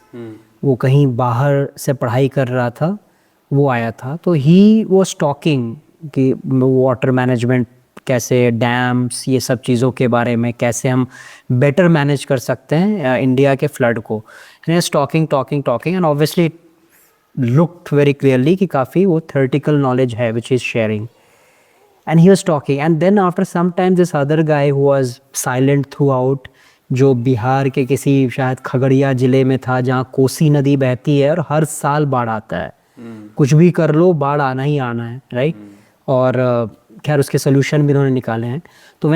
वो कहीं बाहर से पढ़ाई कर रहा था, वो आया था, तो ही वाज टॉकिंग कि वाटर मैनेजमेंट कैसे, डैम्स, ये सब चीज़ों के बारे में कैसे हम बेटर मैनेज कर सकते हैं इंडिया के फ्लड को. And talking and obviously looked very clearly कि काफ़ी वो theoretical knowledge है which is sharing, and he was talking, and then after some time this other guy who was silent throughout, जो बिहार के किसी शायद खगड़िया ज़िले में था, जहाँ कोसी नदी बहती है और हर साल बाढ़ आता है. कुछ भी कर लो, बाढ़ आना ही आना है, राइट? और खैर उसके सोल्यूशन भी उन्होंने निकाले हैं. तो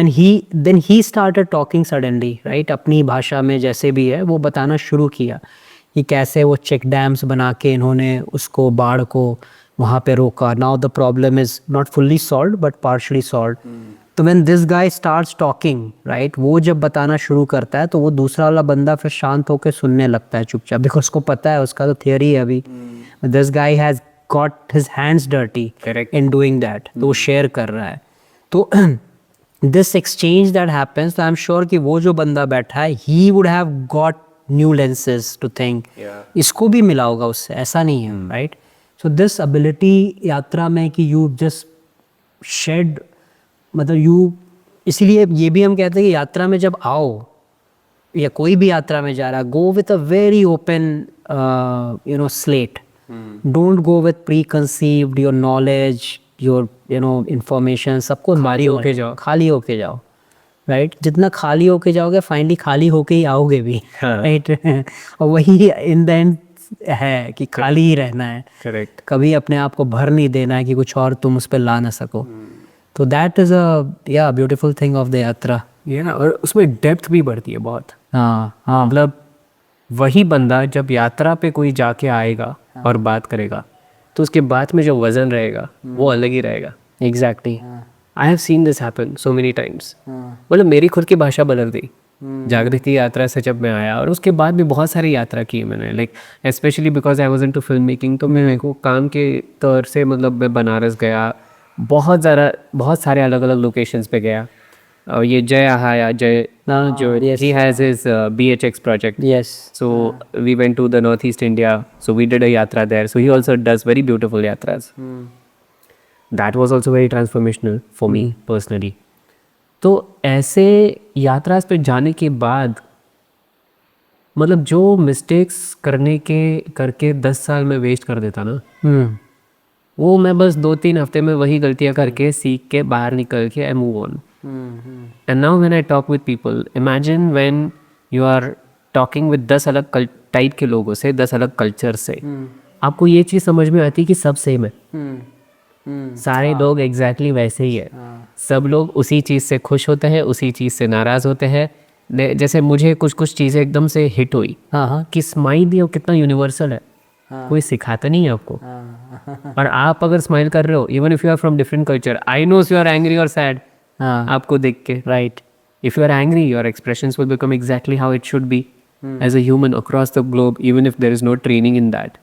then he started talking suddenly, right, अपनी भाषा में जैसे भी है वो बताना शुरू किया कि कैसे वो चेक डैम्स बना के इन्होंने उसको, बाढ़ को वहाँ पे रोका. Now the problem is not fully solved but partially solved. तो when this guy starts talking, right, वो जब बताना शुरू करता है तो वो दूसरा वाला बंदा फिर शांत होकर सुनने लगता है चुपचाप, बिकॉज उसको पता है, उसका तो थियरी है अभी. This guy has got his hands dirty in doing that, तो वो शेयर कर रहा है. तो दिस एक्सचेंज दैट हैपेंस, तो आई एम श्योर कि वो जो बंदा बैठा है, he would have got new lenses to think. इसको भी मिला होगा उससे, ऐसा नहीं है, राइट? सो दिस एबिलिटी यात्रा में कि यू जस्ट शेड, मतलब यू, इसीलिए ये भी हम कहते हैं कि यात्रा में जब आओ, या कोई भी यात्रा में जा रहा, go with a very open slate. Don't go with pre conceived your knowledge, your information, सबको खाली होके जाओ. खाली होके जाओ, राइट. जितना खाली होके जाओगे फाइनली खाली होके ही आओगे भी, राइट. और वही इन द एंड है कि खाली ही रहना है. करेक्ट. कभी अपने आप को भर नहीं देना है कि कुछ और तुम उस पर ला ना सको. तो that is a beautiful thing of the यात्रा. ये ना, और उसमें डेप्थ भी बढ़ती है बहुत. हाँ, मतलब वही बंदा जब यात्रा पे कोई जाके आएगा और बात करेगा तो उसके बाद में जो वजन रहेगा वो अलग ही रहेगा. Exactly. I have seen this happen so many times. मतलब मेरी खुद की भाषा बदल गई जागृति यात्रा से जब मैं आया, और उसके बाद भी बहुत सारी यात्रा की मैंने, like specially because I was into film making. तो मेरे को काम के तौर से मतलब मैं बनारस गया, बहुत सारे अलग अलग लोकेशंस पे गया. और ये जय आया जय जो he has his BHX project. Yes. So we went to the northeast India. So we did a yatra there. So he also does very beautiful yatras. That was also very transformational for me personally. तो ऐसे यात्रा पे जाने के बाद मतलब जो mistakes करके 10 साल में वेस्ट कर देता ना, वो मैं बस 2-3 हफ्ते में वही गलतियाँ करके सीख के बाहर निकल के I move on. And now when I talk with people, imagine when you are talking with 10 अलग टाइप के लोगों से, 10 अलग कल्चर से, आपको ये चीज़ समझ में आती है कि सब सेम है. सारे लोग एग्जैक्टली वैसे ही है. सब लोग उसी चीज़ से खुश होते हैं, उसी चीज़ से नाराज़ होते हैं. जैसे मुझे कुछ चीज़ें एकदम से हिट हुई कि स्माइल ये कितना यूनिवर्सल है. कोई सिखाता नहीं है आपको. और आप अगर स्माइल कर रहे हो, even if you are from different culture, I know you are angry और सैड, आपको देख के, right. If you are angry, your expressions will become exactly how it should be as a human across the globe, even if there is no training in that.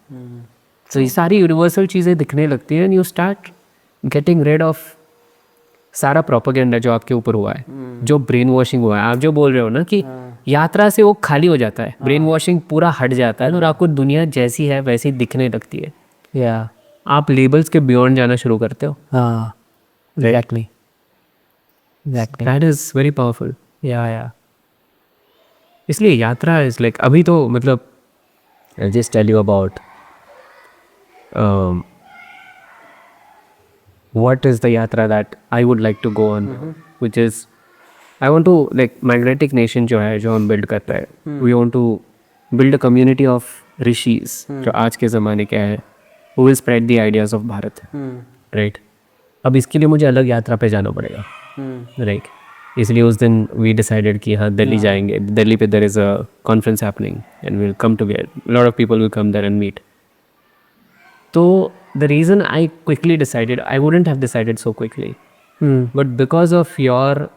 So ये सारी universal चीज़ें दिखने लगती हैं and you start getting rid of सारा propaganda जो आपके ऊपर हुआ है, जो ब्रेन वॉशिंग हुआ है. आप जो बोल रहे हो ना कि यात्रा से वो खाली हो जाता है, ब्रेन वॉशिंग पूरा हट जाता है और आपको दुनिया जैसी है वैसी दिखने लगती है. या आप लेबल्स के बियॉन्ड जाना शुरू करते हो. Exactly. That is very powerful. या इसलिए यात्रा इज़ लाइक, अभी तो मतलब I just tell you about what is the yatra that I would like to go on, which is I want to like magnetic nation जो है, जो हम build करते हैं, we want to build a community of rishis जो आज के ज़माने के हैं, who will spread the ideas of Bharat, right. अब इसके लिए मुझे अलग यात्रा पे जाना पड़ेगा, right. इसलिए उस दिन we decided कि हाँ दिल्ली जाएंगे. दिल्ली पे there is a conference happening and we'll come together, a lot of people will come there and meet. So the reason I quickly decided, I wouldn't have decided so quickly, but because of your,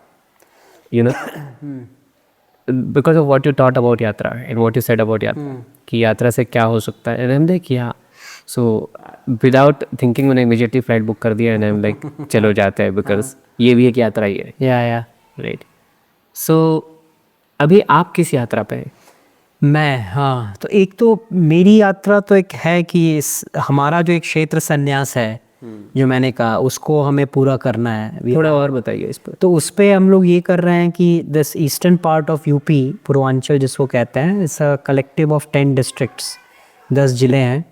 because of what you taught about yatra and what you said about yatra, कि यात्रा से क्या हो सकता है, and I'm like yeah. So without thinking मैंने immediately flight book कर दिया and I'm like चलो जाते हैं, because ये भी एक यात्रा ही है. या right. So अभी आप किस यात्रा पे हैं? मैं तो एक तो मेरी यात्रा तो एक है कि हमारा जो एक क्षेत्र संन्यास है जो मैंने कहा, उसको हमें पूरा करना है. थोड़ा और बताइए इस पर. तो उस पे हम लोग ये कर रहे हैं कि this eastern part of UP, Purvanchal जिसको कहते हैं, it's a collective of 10 districts, 10 ज़िले हैं.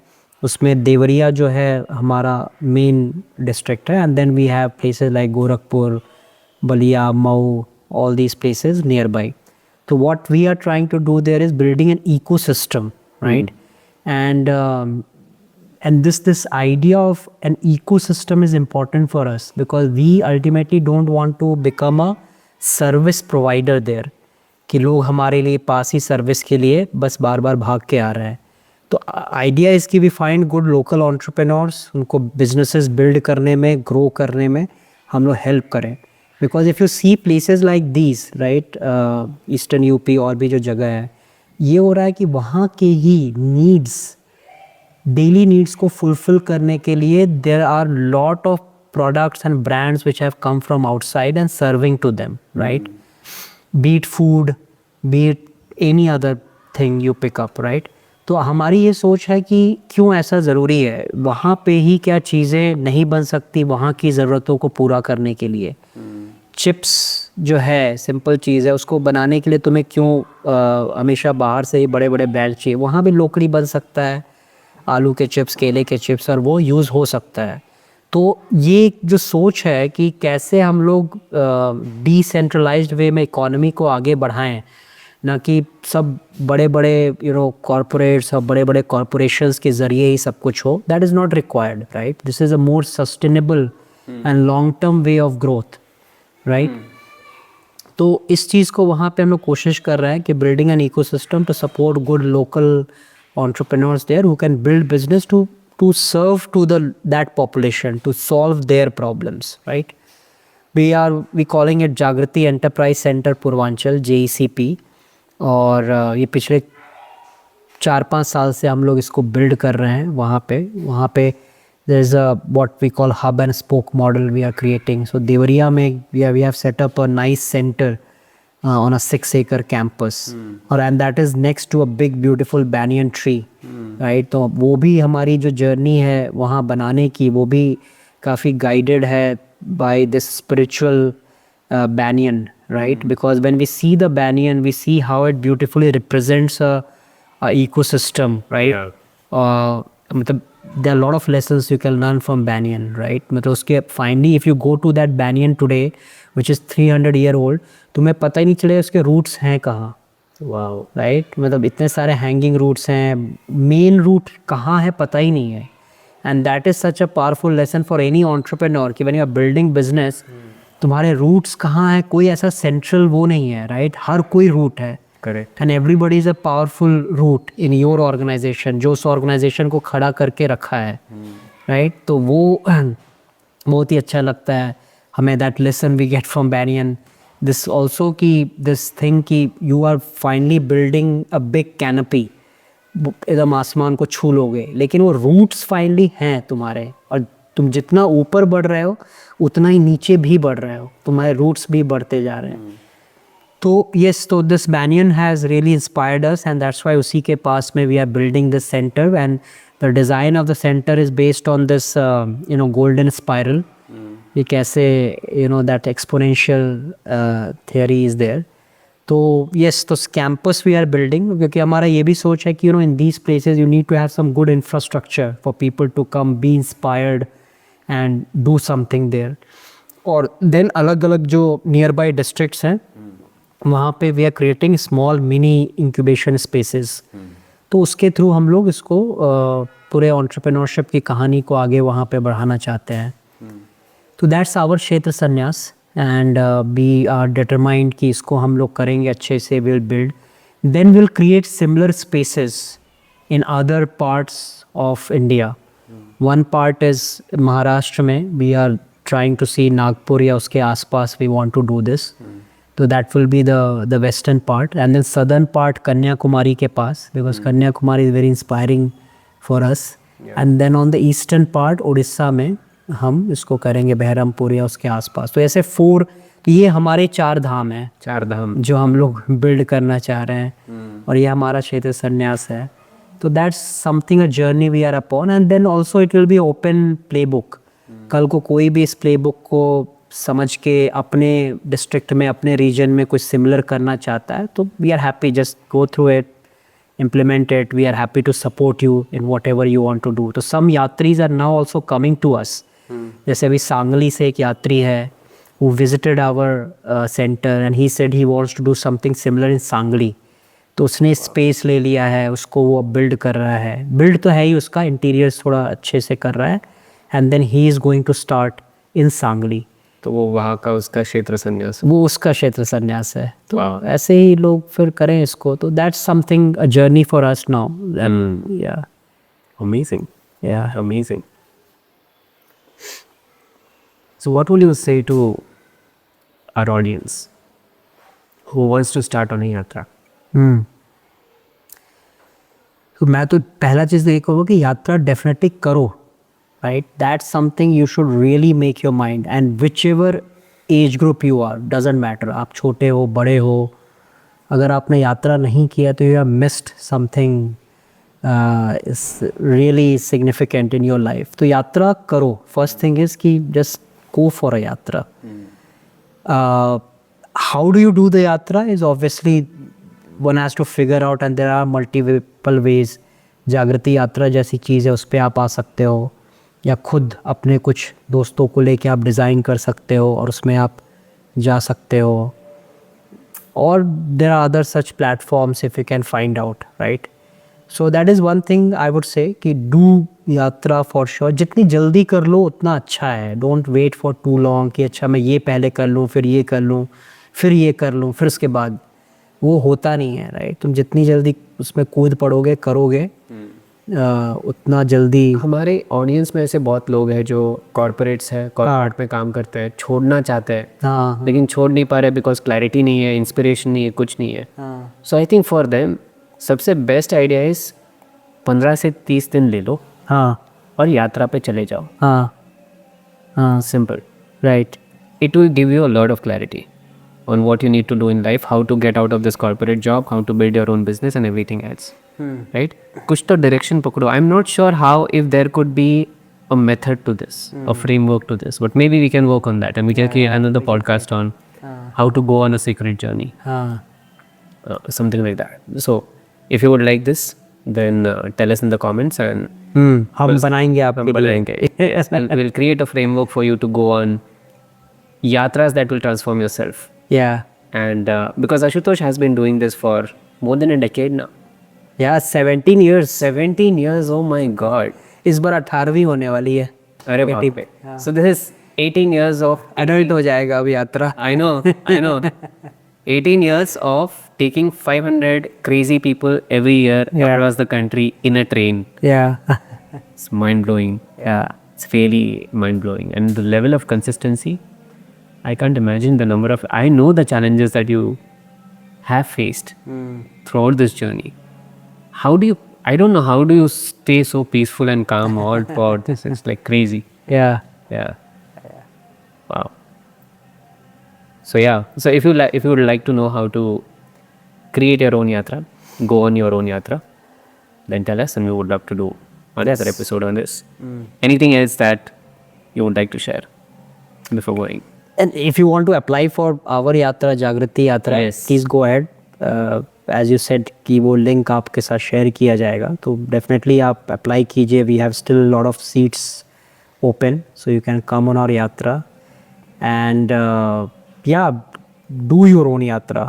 उसमें देवरिया जो है हमारा मेन डिस्ट्रिक्ट है, and then we have places like Gorakhpur, Ballia, Mau, all these places nearby. So what we are trying to do there is building an ecosystem, right? And this idea of an ecosystem is important for us because we ultimately don't want to become a service provider there. कि लोग हमारे लिए पास ही service के लिए बस बार बार भाग के आ रहे हैं. तो आइडिया इज़ कि we find good local entrepreneurs, उनको बिजनेसेस बिल्ड करने में, ग्रो करने में हम लोग हेल्प करें. Because if you see places like these, right, eastern UP और भी जो जगह है, ये हो रहा है कि वहाँ के ही नीड्स, डेली नीड्स को फुलफिल करने के लिए there are lot of products and brands which have come from outside and serving to them, right. Be it food, be it any other thing you pick up, right. तो हमारी ये सोच है कि क्यों ऐसा ज़रूरी है, वहाँ पे ही क्या चीज़ें नहीं बन सकती वहाँ की ज़रूरतों को पूरा करने के लिए. चिप्स जो है सिंपल चीज़ है, उसको बनाने के लिए तुम्हें क्यों हमेशा बाहर से ही बड़े बड़े ब्रांड चाहिए? वहाँ भी लोकली बन सकता है, आलू के चिप्स, केले के चिप्स, और वो यूज़ हो सकता है। तो ये जो सोच है कि कैसे हम लोग डिसेंट्रलाइज्ड वे में इकोनॉमी को आगे बढ़ाएं, ना कि सब बड़े बड़े कॉरपोरेट्स और बड़े बड़े कॉरपोरेशंस के ज़रिए ही सब कुछ हो। That is not required, right? This is a more sustainable and long term way of growth, right? तो इस चीज़ को वहाँ पे हम लोग कोशिश कर रहे हैं कि building an ecosystem to support good local entrepreneurs there who can build business to serve to that population, to solve their problems, right? We calling it Jagriti Enterprise Center Purvanchal, JECP, और ये पिछले 4-5 साल से हम लोग इसको build कर रहे हैं वहाँ पे there is a what we call hub and spoke model we are creating. So Deoria में we have set up a nice center on a 6-acre campus, and that is next to a big beautiful banyan tree, right? तो वो भी हमारी जो journey है वहाँ बनाने की, वो भी काफ़ी guided है by this spiritual banyan, right? Because when we see the banyan, we see how it beautifully represents a ecosystem, right? Yeah. मतलब there are a lot of lessons you can learn from banyan, right? मतलब उसके finally if you go to that banyan today, which is 300 year old, तुम्हें पता ही नहीं चलेगा उसके roots हैं कहाँ. Wow, right? मतलब इतने सारे हैंगिंग रूट्स हैं, मेन रूट कहाँ है पता ही नहीं है. And that is such a powerful lesson for any entrepreneur कि when you are building business, तुम्हारे रूट्स कहाँ है, कोई ऐसा सेंट्रल वो नहीं है, राइट? हर कोई रूट है. Correct. And everybody is a powerful root in your organisation, जो उस ऑर्गेनाइजेशन को खड़ा करके रखा है, राइट? तो वो बहुत ही अच्छा लगता है हमें. That lesson we get from banyan. This also कि दिस थिंग कि you are finally building a big canopy, एकदम आसमान को छू लोगे, लेकिन वो रूट्स फाइनली हैं तुम्हारे, और तुम जितना ऊपर बढ़ रहे हो उतना ही नीचे भी बढ़ रहे हो, तुम्हारे रूट्स भी बढ़ते जा रहे हैं. तो यस, तो this banyan has really inspired us, and that's why उसी के पास में we are building this center, and the design of the center is based on this golden spiral. ये कैसे that exponential theory is there. तो yes, तो campus we are building, क्योंकि हमारा ये भी सोच है कि in these places you need to have some good infrastructure for people to come, be inspired and do something there. और then अलग अलग जो nearby districts हैं वहाँ पे we are creating small mini incubation spaces. तो उसके थ्रू हम लोग इसको पूरे एंटरप्रेन्योरशिप की कहानी को आगे वहाँ पे बढ़ाना चाहते हैं. तो दैट्स आवर क्षेत्र संन्यास, एंड वी आर डिटरमाइंड कि इसको हम लोग करेंगे अच्छे से. Will build, then will create similar spaces in other parts of India. One part is Maharashtra में, we are trying to see Nagpur या उसके आसपास we want to do this. So that will be the western part, and then southern part Kanyakumari के पास, because Kanyakumari is very inspiring for us. Yeah. And then on the eastern part Orissa में हम इसको करेंगे, बहरमपुर या उसके आसपास. तो ऐसे 4, ये हमारे 4 धाम हैं, 4 धाम जो हम लोग बिल्ड करना चाह रहे हैं. और ये हमारा क्षेत्र संन्यास है. तो that's something a journey we are upon, and then also it will be open playbook. कल को कोई भी इस प्लेबुक को समझ के अपने डिस्ट्रिक्ट में, अपने रीजन में कुछ सिमिलर करना चाहता है, तो we are happy, just go through it, implement it. We are happy to support you in whatever you want to do. तो सम यात्रीज are now also coming to us. जैसे अभी सांगली से एक यात्री है who visited our center and he said he wants to do something similar in Sangli. तो उसने स्पेस ले लिया है, उसको वो बिल्ड कर रहा है. बिल्ड तो है ही, उसका इंटीरियर्स थोड़ा अच्छे से कर रहा है, and then he is going to start in Sangli. तो वो वहाँ का उसका क्षेत्र संन्यास, वो उसका क्षेत्र संन्यास है. तो ऐसे ही लोग फिर करें इसको. तो that's something a journey for us now. Yeah amazing, yeah amazing. So what will you say to our audience who wants to start on a yatra? तो मैं तो पहला चीज़ ये कहूँगा कि यात्रा डेफिनेटली करो. Right, that's something you should really make your mind, and whichever age group you are, doesn't matter. आप छोटे हो, बड़े हो, अगर आपने यात्रा नहीं किया तो you have missed something is really significant in your life. तो यात्रा करो. First thing is कि just go for a यात्रा. how do you do the yatra is obviously one has to figure out, and there are multiple ways. जागृति यात्रा जैसी चीज़ है, उस पर आप आ सकते हो, या खुद अपने कुछ दोस्तों को लेके आप डिज़ाइन कर सकते हो और उसमें आप जा सकते हो. Or there are other such platforms if you can find out, right? So that is one thing I would say कि do यात्रा for sure. जितनी जल्दी कर लो उतना अच्छा है. Don't wait for too long कि अच्छा मैं ये पहले कर लूँ, फिर ये कर लूँ, फिर ये कर लूँ, फिर उसके बाद. वो होता नहीं है, राइट? तुम जितनी जल्दी उसमें कूद पड़ोगे, करोगे, उतना जल्दी. हमारे ऑडियंस में ऐसे बहुत लोग हैं जो कॉर्पोरेट्स है, कॉर्पोरेट में काम करते हैं, छोड़ना चाहते हैं, हाँ, लेकिन छोड़ नहीं पा रहे बिकॉज क्लैरिटी नहीं है, इंस्पिरेशन नहीं है, कुछ नहीं है. हाँ, सो आई थिंक फॉर देम सबसे बेस्ट आइडिया इज 15 से 30 दिन ले लो हाँ, और यात्रा पे चले जाओ. हाँ, हाँ, simple. Right. It will give you a lot of clarity on what you need to do in life, how to get out of this corporate job, how to build your own business and everything else. Right? कुछ तो direction पकड़ो. I'm not sure how, if there could be a method to this, a framework to this, but maybe we can work on that and we can create another podcast on how to go on a secret journey, हाँ, something like that. So if you would like this, then tell us in the comments and हम बनाएंगे हम आपके लिए. बनाएंगे. And we'll create a framework for you to go on yatras that will transform yourself. Yeah. And because Ashutosh has been doing this for more than a decade now. Yeah, 17 years. 17 years, oh my god. इस बार 18वीं होने वाली है. अरे बाप रे. So this is 18 years of adult हो जाएगा अब यात्रा. I know 18 years of taking 500 crazy people every year across the country in a train. Yeah. It's mind blowing. Yeah, it's really mind blowing. And the level of consistency, I can't imagine the number of. I know the challenges that you have faced throughout this journey. How do you? I don't know. How do you stay so peaceful and calm all throughout this? It's like crazy. Yeah. Yeah. Wow. So yeah. So if you would like to know how to create your own yatra, go on your own yatra, then tell us, and we would love to do another episode on this. Anything else that you would like to share before going? And if you want to apply for our yatra, Jagriti Yatra, Yes. please go ahead. As you said कि वो link आपके साथ share किया जाएगा, तो definitely आप apply कीजिए. We have still a lot of seats open, so you can come on our yatra. And yeah, do your own yatra.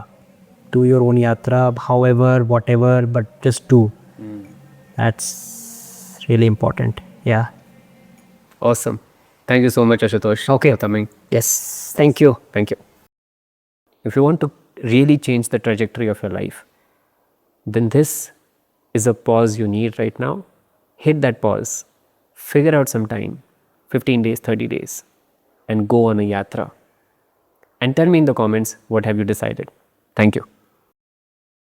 Do your own yatra, however, whatever, but just do. That's really important. Yeah. Awesome. Thank you so much, Ashutosh. Okay. For coming. Yes. Thank you. Thank you. If you want to really change the trajectory of your life, then this is a pause you need right now. Hit that pause. Figure out some time, 15 days, 30 days, and go on a yatra. And tell me in the comments, what have you decided? Thank you.